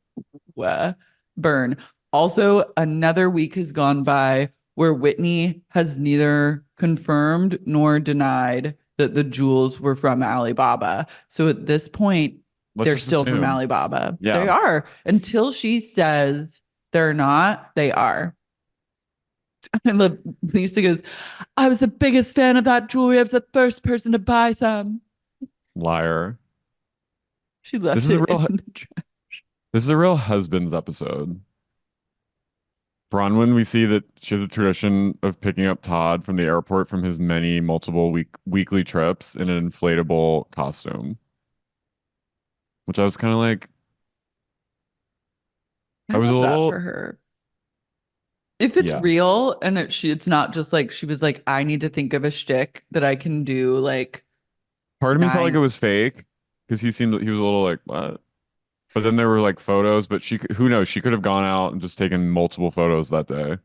what? Burn. Also, another week has gone by where Whitney has neither confirmed nor denied that the jewels were from Alibaba. So at this point, let's they're just still from assume. Alibaba. They Yeah. are. Until she says they're not, they are. And Lisa goes, I was the biggest fan of that jewelry. I was the first person to buy some. Liar. She This left is a it in real the trash. this is a real husbands episode. Bronwyn, we see that she has a tradition of picking up Todd from the airport from his many multiple weekly trips in an inflatable costume, which I was kind of like, I I was a love that for little, her. If it's yeah. real and it's not just like she was like, I need to think of a shtick that I can do like Part of me felt like it nine. was fake because he was a little like, what? But then there were like photos, but who knows? She could have gone out and just taken multiple photos that day.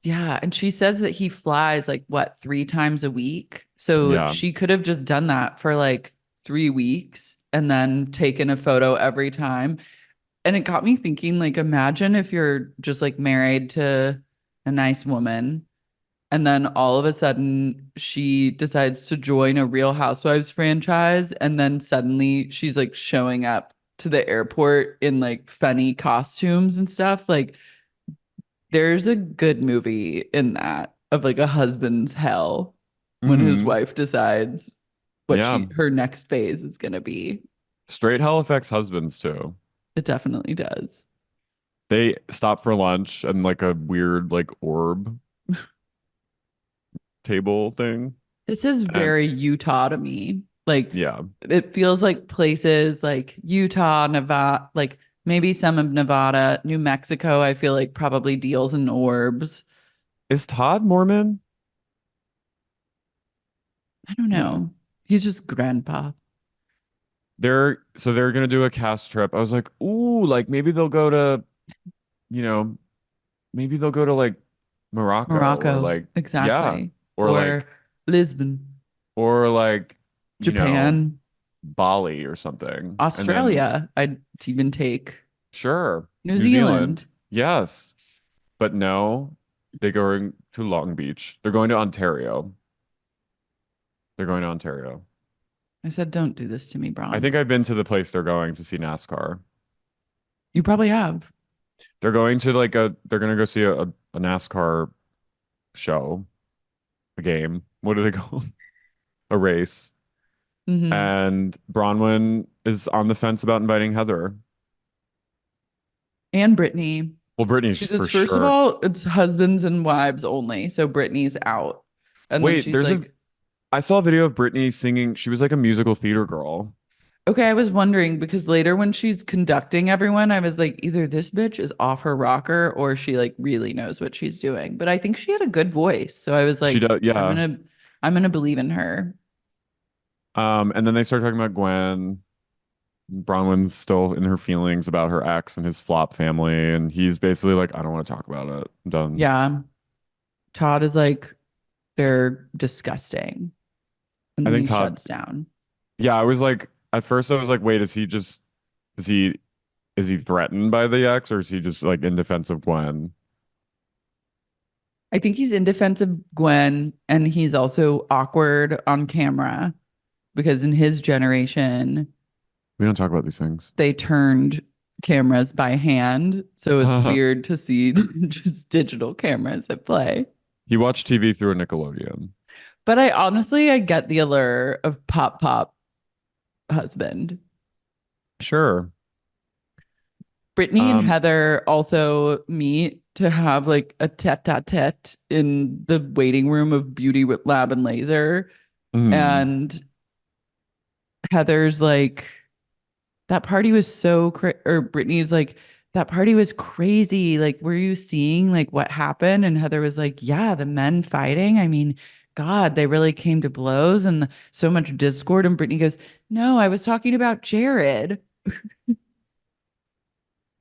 Yeah. And she says that he flies like what, 3 times a week. So Yeah. she could have just done that for like 3 weeks and then taken a photo every time. And it got me thinking, like, imagine if you're just like married to a nice woman, and then all of a sudden she decides to join a Real Housewives franchise, and then suddenly she's like showing up to the airport in like funny costumes and stuff. Like, there's a good movie in that of like a husband's hell when his Hmm. wife decides what Yeah. she her next phase is going to be. Straight hell affects husbands too. It definitely does. They stop for lunch and like a weird like orb table thing. This is And very Utah to me. Like, yeah. it feels like places like Utah, Nevada, like maybe some of Nevada, New Mexico, I feel like probably deals in orbs. Is Todd Mormon? I don't No. know. He's just grandpa. They're gonna do a cast trip. I was like, ooh, like maybe they'll go to, you know, maybe they'll go to like Morocco or Morocco, like yeah, exactly. or Or like Lisbon, or like, Japan, Bali or something. And then Australia. I'd even take sure, New New Zealand. Zealand. Yes. But no, they're going to Long Beach. They're going to Ontario. They're going to Ontario. I said, don't do this to me, I Bron. think I've been to the place they're going to see NASCAR. You probably have. They're going to like they're gonna go see a NASCAR show, a game. What do they call? A race. Hmm. And Bronwyn is on the fence about inviting Heather. And Brittany. Well, Brittany's She for says, first of sure. all, it's husbands and wives only. So Brittany's out. And then Wait, she's like, I saw a video of Brittany singing. She was like a musical theater girl. okay, I was wondering because later when she's conducting everyone, I was like, either this bitch is off her rocker or she like really knows what she's doing. But I think she had a good voice. So I was She like, does, I'm yeah. gonna I'm gonna believe in her. And then they start talking about Gwen. Bronwyn's still in her feelings about her ex and his flop family, and he's basically like, I don't want to talk about it. I'm done. Yeah. Todd is like, they're disgusting. And I then think he Todd, shuts down. yeah, I was like, at first I was like, wait, is he, is he threatened by the ex or is he just like in defense of Gwen? I think he's in defense of Gwen and he's also awkward on camera because in his generation, We don't talk about these things. they turned cameras by hand. So it's weird to see just digital cameras at play. He watched TV through a Nickelodeon. But I honestly, I get the allure of Pop Pop husband. Sure. Brittany and Um, Heather also meet to have like a tete-a-tete in the waiting room of Beauty with Lab and Laser. mm. And Heather's like, that party was so or Brittany's like, that party was crazy. Like, were you seeing like what happened? And Heather was like, yeah, the men fighting. I mean, God, they really came to blows and so much discord. And Brittany goes, no, I was talking about Jared.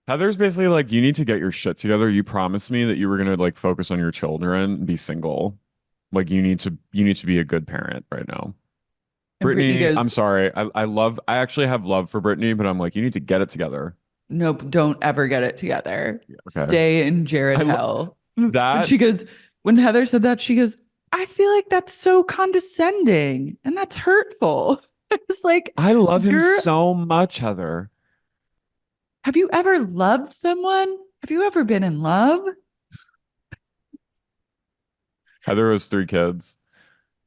Heather's basically like, you need to get your shit together. You promised me that you were gonna like focus on your children and be single. Like you need to be a good parent right now. And Brittany Brittany, I'm goes, sorry. I actually have love for Brittany, but I'm like, you need to get it together. nope, don't ever get it together. Yeah, okay. Stay in Jared I lo hell. And that she goes, when Heather said that, she goes, I feel like that's so condescending and that's hurtful. It's like, I love him you're, so much, Heather. have you ever loved someone? Have you ever been in love? Heather has 3 kids.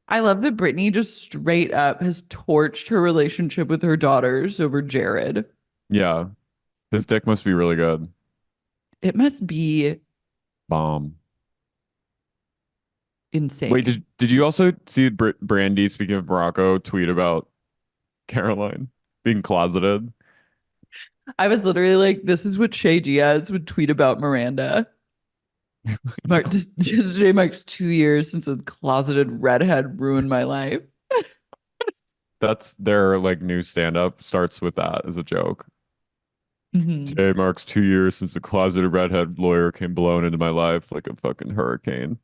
I love that Brittany just straight up has torched her relationship with her daughters over Jared. Yeah. His dick must be really good. It must be Bomb. Wait, insane. did you also see Brandy, speaking of Morocco, tweet about Caroline being closeted? I was literally like, this is what Shay Diaz would tweet about Miranda. Mark, yesterday marks 2 years since a closeted redhead ruined my life. That's their like new stand-up starts with that as a joke. Mhm. Today marks 2 years since a closeted redhead lawyer came blown into my life like a fucking hurricane.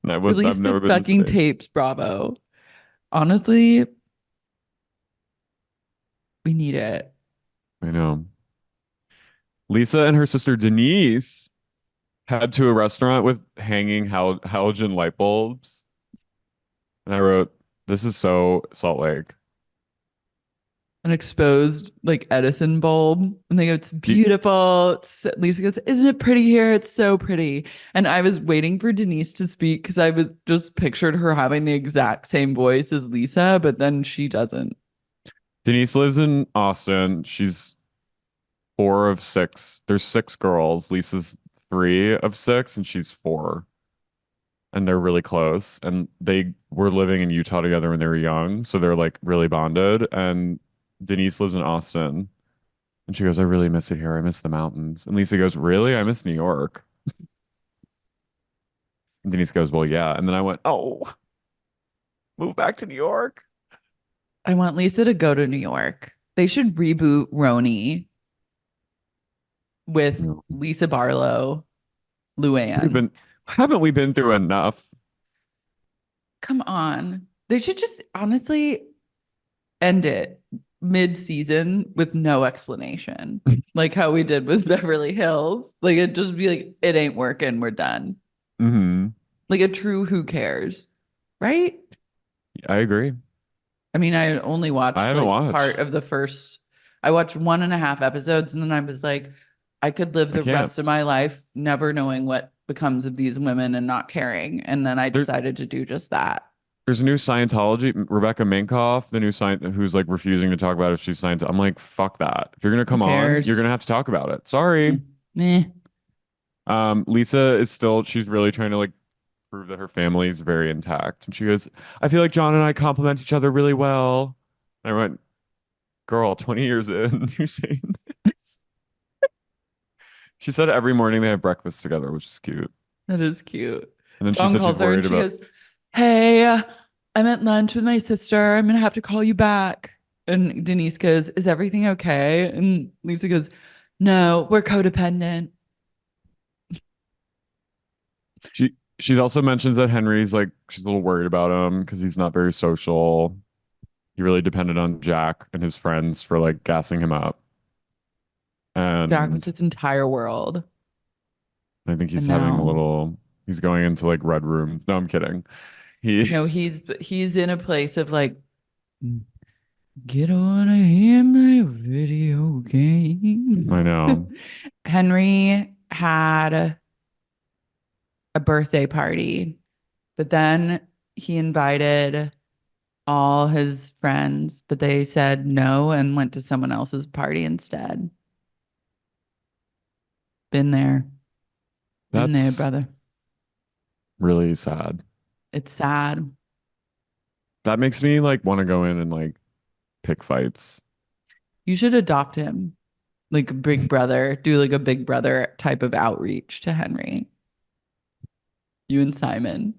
And I've Release the never been the fucking same. tapes, Bravo. Honestly, we need it. I know. Lisa and her sister Denise head to a restaurant with hanging halogen light bulbs. And I wrote, this is so Salt Lake. An exposed like Edison bulb. And they go, it's Do- beautiful. Lisa goes, isn't it pretty here? It's so pretty. And I was waiting for Denise to speak because I was just pictured her having the exact same voice as Lisa, but then she doesn't. Denise lives in Austin. She's four of six. There's six girls. Lisa's three of six, and she's four. And they're really close. And they were living in Utah together when they were young. So they're like really bonded. And Denise lives in Austin. And she goes, I really miss it here. I miss the mountains. And Lisa goes, really? I miss New York. And Denise goes, well, yeah. And then I went, oh, move back to New York. I want Lisa to go to New York. They should reboot Roni with No. Lisa Barlow, We've Luann. been, haven't we been through enough? Come on. They should just honestly end it mid-season with no explanation. Like how we did with Beverly Hills. Like it just be like, it ain't working, we're done. Hmm. Like a true who cares, right? I agree. I mean, I only I watched haven't like part watched. of the first, I watched 1.5 episodes and then I was like, I could live I the can't. rest of my life never knowing what becomes of these women and not caring. And then I There, decided to do just that. there's a new Scientology, Rebecca Minkoff, the new scientist who's like refusing to talk about if she's Scientology. I'm like, fuck that. If you're gonna Who come on, you're cares? gonna have to talk about it. Sorry. Eh. Eh. Lisa is still, she's really trying to like prove that her family is very intact. And she goes, I feel like John and I complement each other really well. And I went, girl, 20 years in, you're saying this. She said every morning they have breakfast together, which is cute. That is cute. And then she John said she's calls her and worried she about, goes, hey, I'm at lunch with my sister. I'm gonna have to call you back. And Denise goes, is everything okay? And Lisa goes, no, we're codependent. she also mentions that Henry's like, she's a little worried about him because he's not very social. He really depended on Jack and his friends for like gassing him up. Jack was And its entire world. I think And he's having a now, little, he's going into like red room. No, I'm kidding. no, He's, he's in a place of like, get on a hand my video game. I know. Henry had a birthday party, but then he invited all his friends, but they said no and went to someone else's party instead. Been there. Been there, That's brother. really sad. It's sad. That makes me like want to go in and like pick fights. You should adopt him. Like a big brother, do like a big brother type of outreach to Henry. You and Simon.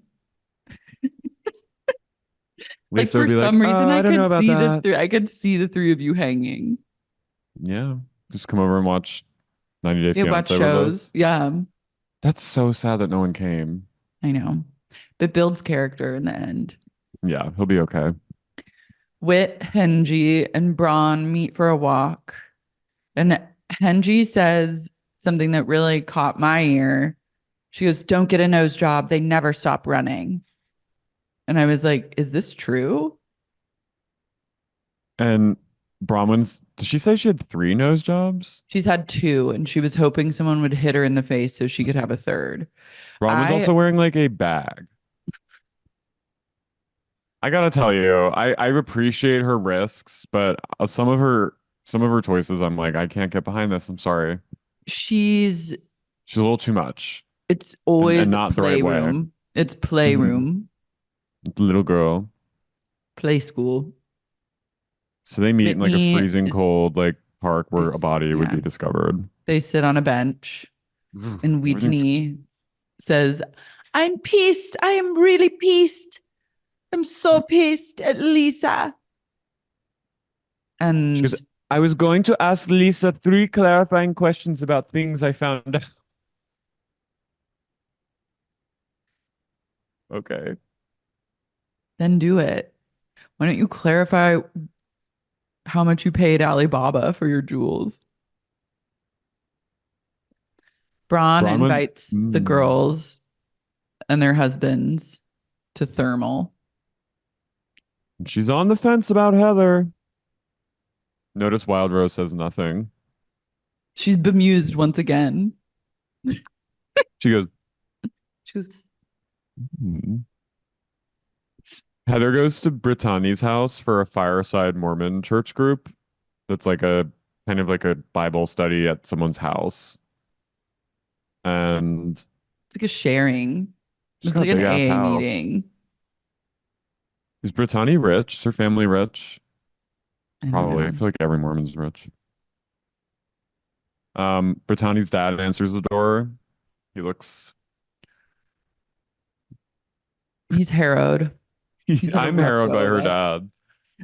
Like Lisa would for be like, some reason I don't know about that. I could see the three of you hanging. Yeah. Just come over and watch 90 Day You watch Fiance with shows. us. Yeah, That's so sad that no one came. I know. But builds character in the end. Yeah, he'll be okay. Wit, Henji, and Braun meet for a walk. And Henji says something that really caught my ear. She goes, don't get a nose job. They never stop running. And I was like, is this true? And Bronwyn's, did she say she had three nose jobs? She's had two, and she was hoping someone would hit her in the face so she could have a third. Bronwyn's I also wearing like a bag. I gotta tell you, I appreciate her risks, but some of her choices, I'm like, I can't get behind this. I'm sorry. she's She's a little too much, it's and always not the right way. playroom. It's Hmm. playroom, Little girl. play school. So they meet in like a Whitney freezing is cold like park they, where a body would yeah. be discovered. They sit on a bench, Oof, and everything's. Whitney says, I'm pissed. I am really pissed. I'm so pissed at Lisa. She goes, And I was going to ask Lisa three clarifying questions about things I found out. Okay. then do it. Why don't you clarify how much you paid Alibaba for your jewels? Braun Bronwyn. invites the girls and their husbands to thermal. She's on the fence about Heather. Notice Wild Rose says nothing. She's bemused once again. She goes, She goes, hmm. Heather goes to Britani's house for a fireside Mormon church group. That's like a kind of like a Bible study at someone's house. And it's like a sharing. she's It's got a like an big ass AA house. meeting. Is Britani rich? Is her family rich? I don't Probably. I know. feel like every Mormon's rich. Britani's dad answers the door. He looks He's harrowed. He's had a I'm rough harrowed by go of her it. dad.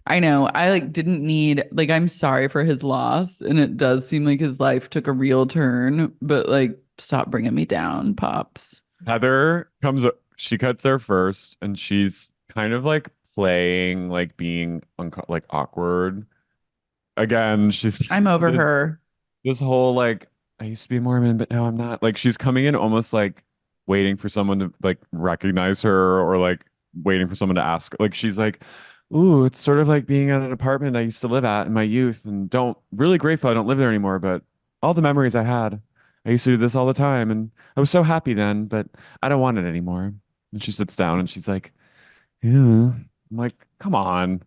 I know. I like didn't need like I'm sorry for his loss, and it does seem like his life took a real turn, but like stop bringing me down, pops. Heather comes up, she cuts there first, and she's kind of like playing, like being like awkward. Again, she's I'm over this her. this whole like I used to be a Mormon, but now I'm not. Like she's coming in almost like waiting for someone to like recognize her or like waiting for someone to ask. Like she's like, "Ooh, it's sort of like being at an apartment I used to live at in my youth, and don't really grateful I don't live there anymore, but all the memories I had. I used to do this all the time, and I was so happy then, but I don't want it anymore." And she sits down and she's like, "Yeah." I'm like, "Come on,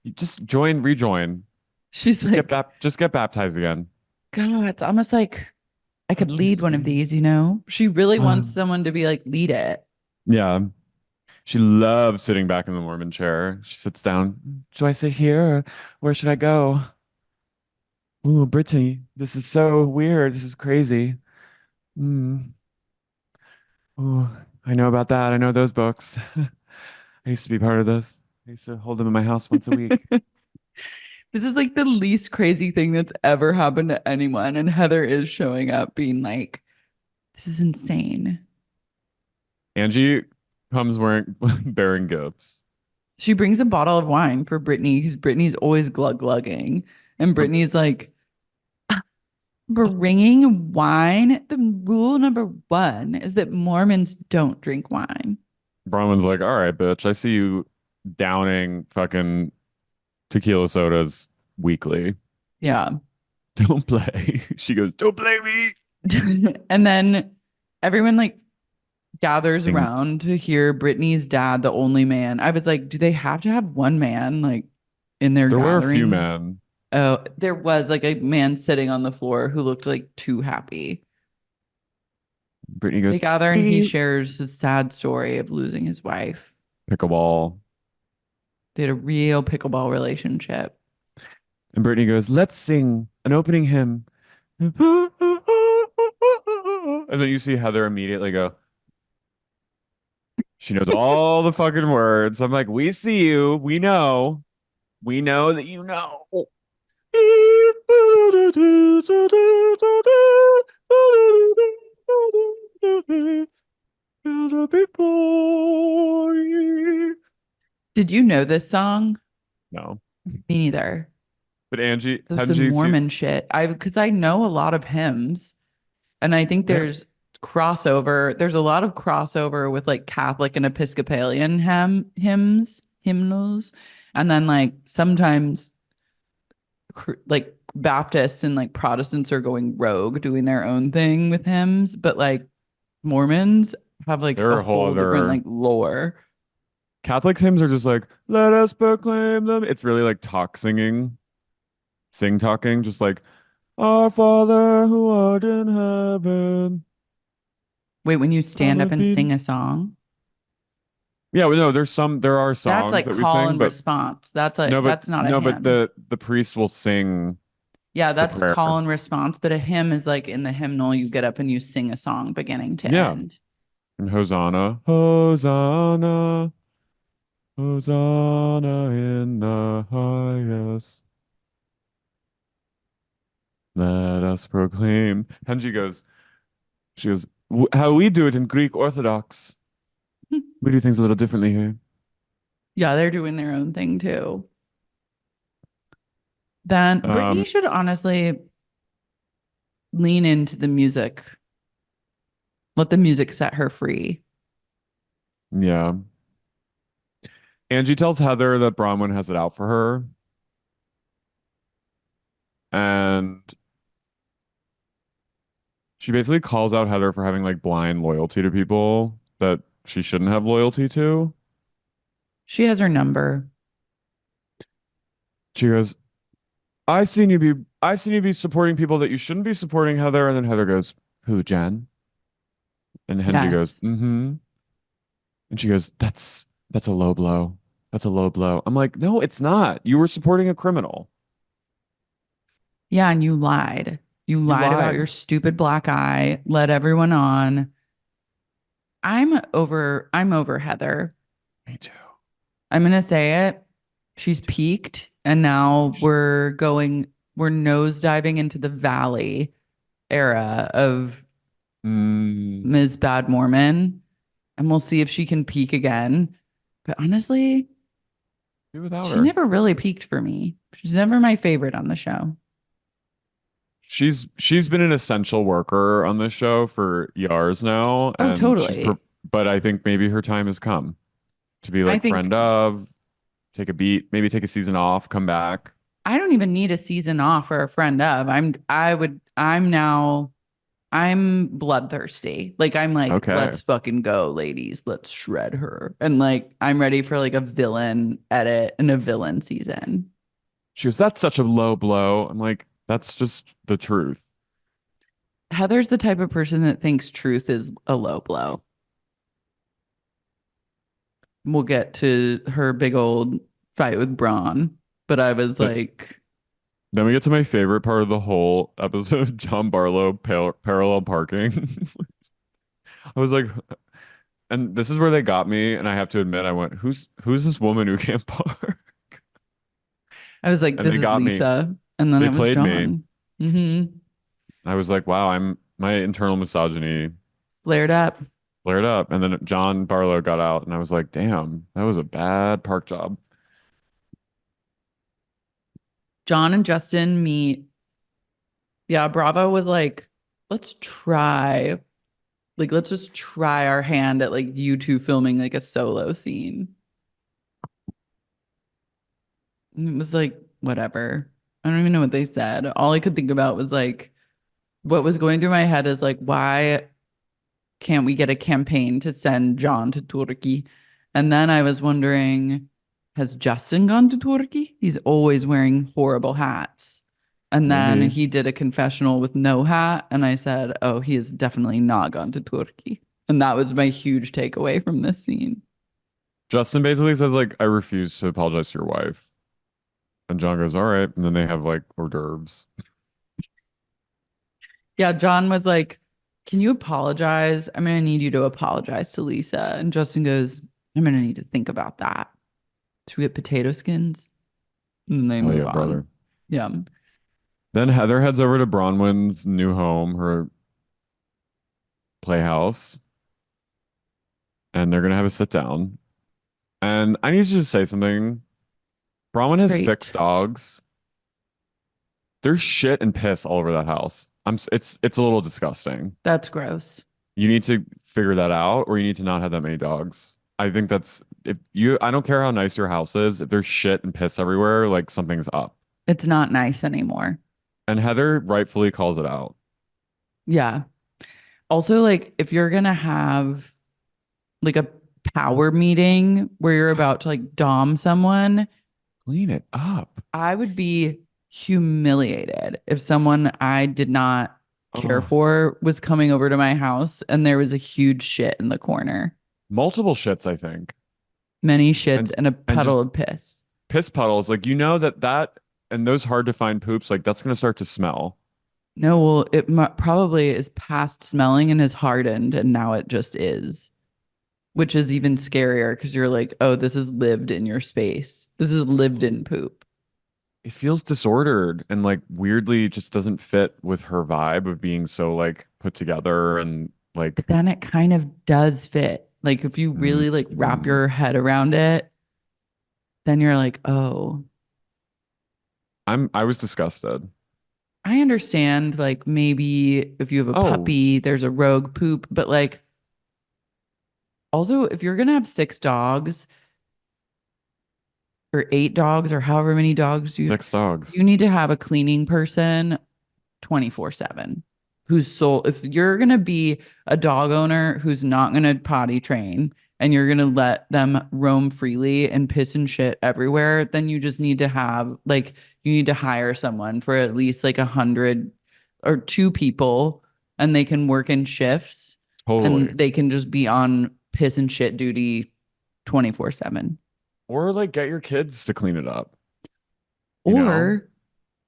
you just rejoin. She's like, Just get baptized again." God, it's almost like I could Aren't you lead one of sweet? these, you know? She really wants Um, someone to be like, lead it. yeah, she loves sitting back in the Mormon chair. She sits down. Should I sit here or where should I go? Ooh, Brittany, this is so weird. This is crazy. Mm. Ooh, I know about that. I know those books. I used to be part of this. I used to hold them in my house once a week. This is like the least crazy thing that's ever happened to anyone. And Heather is showing up being like, this is insane. Angie comes wearing bearing gifts. She brings a bottle of wine for Brittany because Brittany's always glug glugging. And Um, Brittany's like, bringing wine. The rule number one is that Mormons don't drink wine. Bronwyn's like, all right, bitch, I see you downing fucking tequila sodas weekly. Yeah. Don't play. She goes, don't play me. And then everyone like gathers Sing. around to hear Brittany's dad, the only man. I was like, do they have to have one man like in their There were a few gathering? men. Oh, there was like a man sitting on the floor who looked like too happy. Brittany They goes, gather and he beep, shares his sad story of losing his wife. pick a ball. They had a real pickleball relationship. And Brittany goes, let's sing an opening hymn. And then you see Heather immediately go, she knows all the fucking words. I'm like, we see you. We know. We know that you know. Before you. Did you know this song? No. Me neither. But Angie, There's hadn't some you seen Mormon shit. Because I know a lot of hymns, and I think there? there's crossover. There's a lot of crossover with like Catholic and Episcopalian hymnals, and then like sometimes like Baptists and like Protestants are going rogue, doing their own thing with hymns, but like Mormons have like There a are a whole whole different other like lore. Catholic hymns are just like, let us proclaim them. It's really like talk singing, sing talking, just like, Our Father who art in heaven, Wait, when you stand up hallowed and be. sing a song, Yeah, well, no, there are that's songs like that we call sing, and but response. That's not a but hymn. the priest will sing Yeah, the that's prayer. call and response, but a hymn is like in the hymnal, you get up and you sing a song beginning to Yeah. end. And Hosanna, Hosanna, Hosanna in the highest. Let us proclaim. And she goes, How we do it in Greek Orthodox. We do things a little differently here. Yeah, they're doing their own thing too. Then Brittany Um, should honestly lean into the music Let the music set her free. Yeah. Angie tells Heather that Bronwyn has it out for her. And she basically calls out Heather for having like blind loyalty to people that she shouldn't have loyalty to. She has her number. She goes, I've seen you be supporting people that you shouldn't be supporting, Heather. And then Heather goes, Who, Jen? And Angie goes, Yes. mm-hmm. And she goes, that's a low blow. That's a low blow. I'm like, no, it's not. You were supporting a criminal. Yeah, and you lied. You You lied about your lied. stupid black eye, led everyone on. I'm over Heather. Me too. I'm gonna say it. Me She's too. peaked, and now we're nosediving into the valley era of Mm, Ms. Bad Mormon, and we'll see if she can peak again. But honestly, be without she her. never really peaked for me. She's never my favorite on the show. She's been an essential worker on this show for years now, Oh, and totally. but I think maybe her time has come to be I like think friend of, take a beat, maybe take a season off, come back. I don't even need a season off or a friend of. I'm bloodthirsty. Like I'm like, Okay. let's fucking go, ladies. Let's shred her. And like I'm ready for like a villain edit and a villain season. She goes, that's such a low blow. I'm like, that's just the truth. Heather's the type of person that thinks truth is a low blow. We'll get to her big old fight with Braun, but I was But like, then we get to my favorite part of the whole episode, John Barlow parallel parking. I was like, and this is where they got me, and I have to admit, I went, who's this woman who can't park? I was like, And this they is got me. Lisa. And then They it was played me. John. Mm-hmm. I was like, wow, I'm my internal misogyny Flared up. flared up. And then John Barlow got out, and I was like, damn, that was a bad park job. John and Justin meet. Yeah, Bravo was like, let's try. Like, let's just try our hand at like you two filming like a solo scene. And it was like, whatever. I don't even know what they said. All I could think about was like, what was going through my head is like, why can't we get a campaign to send John to Turkey? And then I was wondering, has Justin gone to Turkey? He's always wearing horrible hats. And then Maybe he did a confessional with no hat. And I said, oh, he has definitely not gone to Turkey. And that was my huge takeaway from this scene. Justin basically says like, I refuse to apologize to your wife. And John goes, all right. And then they have like hors d'oeuvres. Yeah, John was like, can you apologize? I'm going to need you to apologize to Lisa. And Justin goes, I'm going to need to think about that. Should we get potato skins? And then they Hell move yeah, on. brother. Yeah. Then Heather heads over to Bronwyn's new home, her playhouse, and they're gonna have a sit down. And I need you to say something. Bronwyn has six Great. dogs. There's shit and piss all over that house. It's a little disgusting. That's gross. You need to figure that out, or you need to not have that many dogs. I think that's if you. I don't care how nice your house is. If there's shit and piss everywhere, like something's up. It's not nice anymore. And Heather rightfully calls it out. Yeah. Also, like, if you're going to have like a power meeting where you're about to like dom someone, Clean it up. I would be humiliated if someone I did not care Oh, for was coming over to my house and there was a huge shit in the corner. multiple shits, I think, Many shits and and a and just puddle of piss. piss puddles. Like you know that and those hard to find poops, like that's gonna start to smell. No, well, it probably is past smelling and has hardened, and now it just is, which is even scarier because you're like, oh, this is lived in your space. This is lived in poop. It feels disordered and like weirdly just doesn't fit with her vibe of being so like put together and like But then it kind of does fit. Like if you mm, really like wrap mm. your head around it, then you're like, oh, I was disgusted. I understand, like, maybe if you have a Oh, puppy, there's a rogue poop, but like, also, if you're gonna have 6 dogs or 8 dogs or however many dogs six you dogs. need to have a cleaning person 24/7 who's sole if you're going to be a dog owner who's not going to potty train and you're going to let them roam freely and piss and shit everywhere, then you just need to have like you need to hire someone for at least like 100 or 2 people, and they can work in shifts and Totally. they can just be on piss and shit duty 24/7. Or like get your kids to clean it up, you know? Or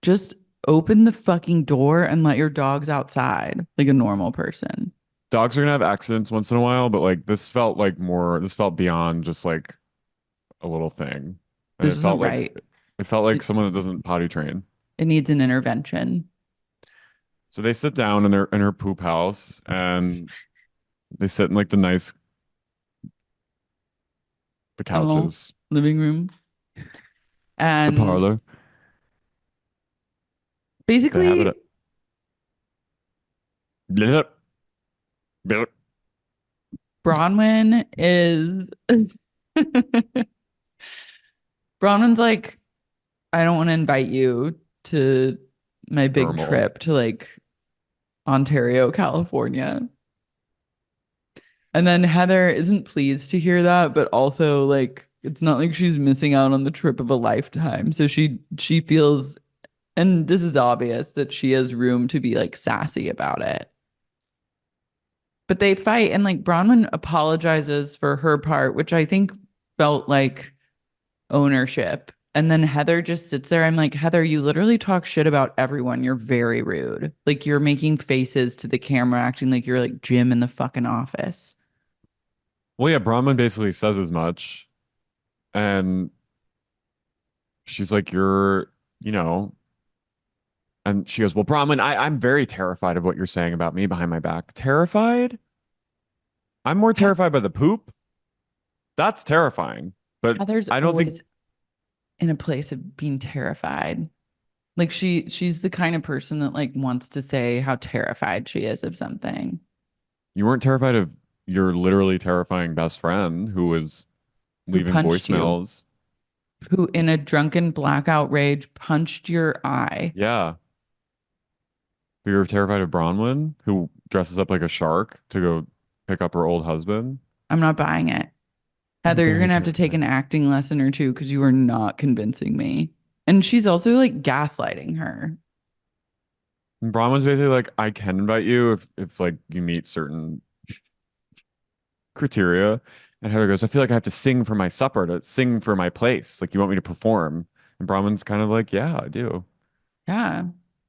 just open the fucking door and let your dogs outside like a normal person. Dogs are gonna have accidents once in a while, but like this felt beyond just like a little thing. And This isn't right. it felt like It, someone that doesn't potty train. it needs an intervention. So they sit down in their in her poop house and they sit in like the Tunnel, couches, living room. the And parlor. They have basically, it. Blip, blip. Bronwyn is Bronwyn's like, I don't want to invite you to my big Thermal. trip to like Ontario, California. And then Heather isn't pleased to hear that, but also like it's not like she's missing out on the trip of a lifetime. So she feels, and this is obvious, that she has room to be like sassy about it. But they fight, and like Bronwyn apologizes for her part, which I think felt like ownership. And then Heather just sits there. I'm like, Heather, you literally talk shit about everyone. You're very rude. Like you're making faces to the camera, acting like you're like Jim in the fucking office. Well, yeah, Brahman basically says as much. And she's like, you know, and she goes, well, Brahman, I'm very terrified of what you're saying about me behind my back. Terrified? I'm more terrified by the poop. That's terrifying. But Heather's I don't think, always in a place of being terrified. Like she's the kind of person that like wants to say how terrified she is of something. you weren't terrified of your literally terrifying best friend who was Who leaving punched you? voicemails. Who in a drunken blackout rage punched your eye? Yeah. You were terrified of Bronwyn, who dresses up like a shark to go pick up her old husband. I'm not buying it. I'm Heather, you're very gonna have to take an terrified. acting lesson or two because you are not convincing me. And she's also like gaslighting her. And Bronwyn's basically like, I can invite you if like you meet certain criteria. And Heather goes, I feel like I have to sing for my supper, to sing for my place. Like you want me to perform. And Bronwyn's kind of like, yeah, I do. Yeah.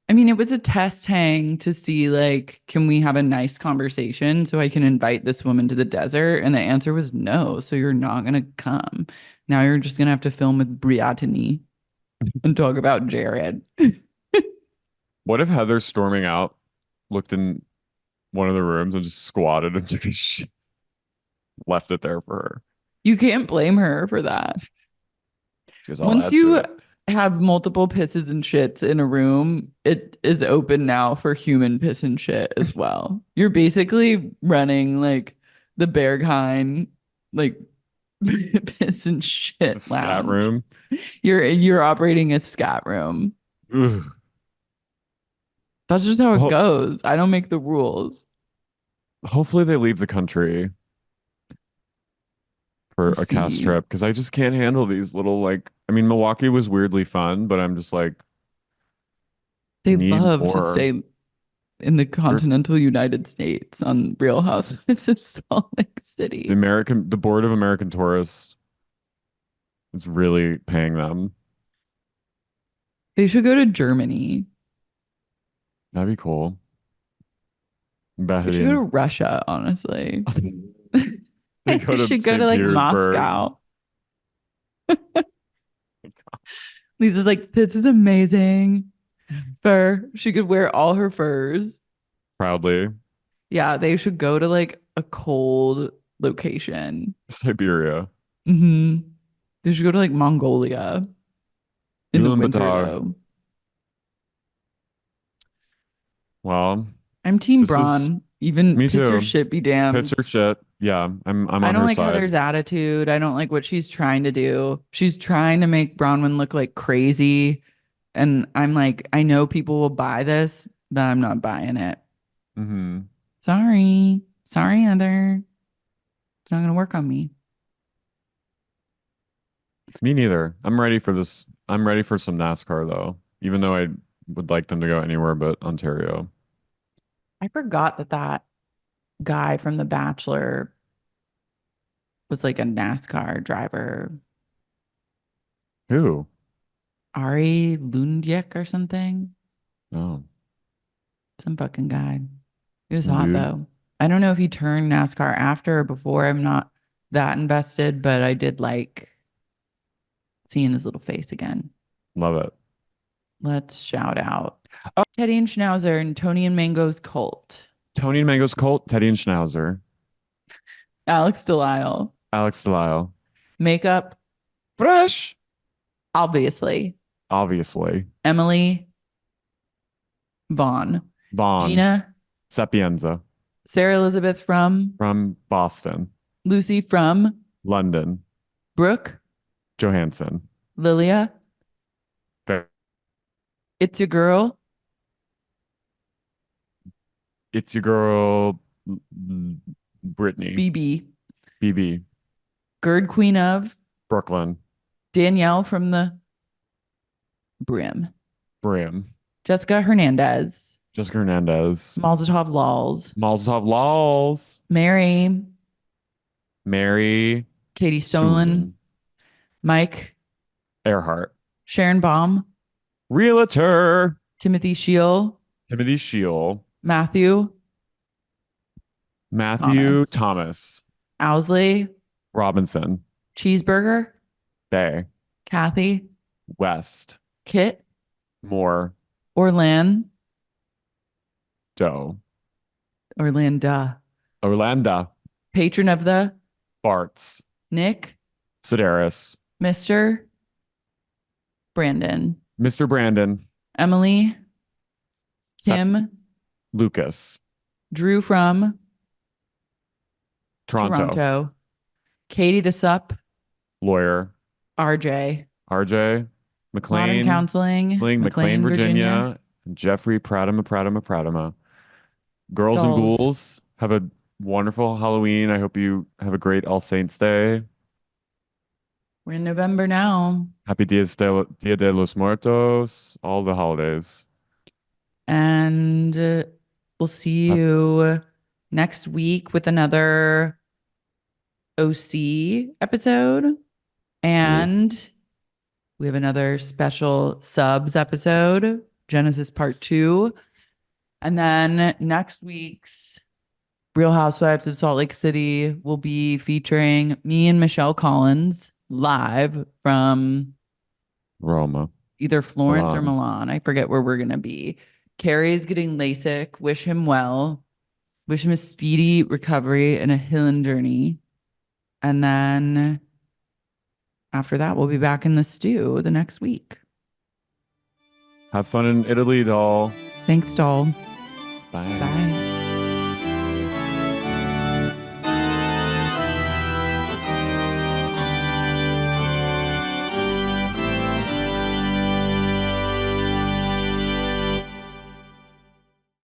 I mean, it was a test hang to see like, can we have a nice conversation so I can invite this woman to the desert? And the answer was no. So you're not gonna come. Now you're just gonna have to film with Britani and talk about Jared. What if Heather storming out looked in one of the rooms and just squatted and took a shit, left it there for her? You can't blame her for that. She goes, I'll Once add to you it. have multiple pisses and shits in a room, it is open now for human piss and shit as well. You're basically running like the Berghain, like piss and The shit scat lounge. room. You're operating a scat room. Ugh. That's just how it Well, goes. I don't make the rules. hopefully they leave the country for We'll a cast see. trip because I just can't handle these little like I mean Milwaukee was weirdly fun, but I'm just like They need love to more. stay in the They're continental United States on Real Housewives of Salt Lake City. the Board of American Tourists is really paying them. They should go to Germany. That'd be cool. They should go to Bahrain. Russia, honestly. They They go to should go to St. like Petersburg. Moscow. Lisa's like, this is amazing. Fur. She could wear all her furs. Proudly. Yeah, they should go to like a cold location. Siberia. Hmm. They should go to like Mongolia in the winter, Ulaanbaatar. though. Well, I'm Team this was Braun. Even me piss or too. shit be Hits damned. her shit. Yeah, I'm I on don't her like side. Heather's attitude. I don't like what she's trying to do. She's trying to make Bronwyn look like crazy. And I'm like, I know people will buy this, but I'm not buying it. Hmm. Sorry. Sorry, Heather. It's not going to work on me. Me neither. I'm ready for this. I'm ready for some NASCAR though, even though I would like them to go anywhere but Ontario. I forgot that that guy from The Bachelor was like a NASCAR driver. Who? Ari Lundyek or something. Oh, Some fucking guy. He was hot Lude. though. I don't know if he turned NASCAR after or before. I'm not that invested, but I did like seeing his little face again. Love it. Let's shout out Oh, Teddy and Schnauzer and Tony and Mango's cult. Tony and Mango's Colt, Teddy and Schnauzer, Alex Delisle. Alex Delisle. Makeup, Fresh, obviously. obviously. Emily Vaughn. Vaughn, Gina, Sapienza Sarah Elizabeth from, from Boston, Lucy from, London, Brooke, Johansson. Lilia. Fair. It's your girl, It's your girl, Brittany, BB. BB, Gird Queen of, Brooklyn, Danielle from the Brim. Brim, Jessica Hernandez. Jessica Hernandez, Malzatov Laws. Malzahov Laws, Mary. Mary Katie Solon. Soon, Mike. Earhart, Sharon Baum. Realtor, Timothy Shield. Timothy Shield, Matthew. Matthew Thomas. Thomas, Owsley. Robinson, Cheeseburger. Bay, Kathy. West, Kit. Moore, Orlan. Doe, Orlando. Orlando, Patron of the Bartz, Nick. Sedaris, Mr. Brandon. Mr. Brandon, Emily. Sep Kim. Lucas, Drew from Toronto, Toronto. Katie the Sup. lawyer, RJ. RJ, Modern McLean, Counseling. McLean, McLean, Virginia. Virginia, and Jeffrey Pradama. Girls and Dolls. ghouls, have a wonderful Halloween. I hope you have a great All Saints Day. We're in November now. Happy Dia de los Muertos, all the holidays. And we'll see Hap- you next week with another OC episode. Yes. And we have another special subs episode, Genesis Part 2. And then next week's Real Housewives of Salt Lake City will be featuring me and Michelle Collins live from Roma, either Florence or Milan. Milan. I forget where we're going to be. Carrie's getting LASIK. Wish him well. Wish him a speedy recovery and a healing journey. And then after that, we'll be back in the stew the next week. Have fun in Italy, doll. Thanks, doll. Bye. Bye.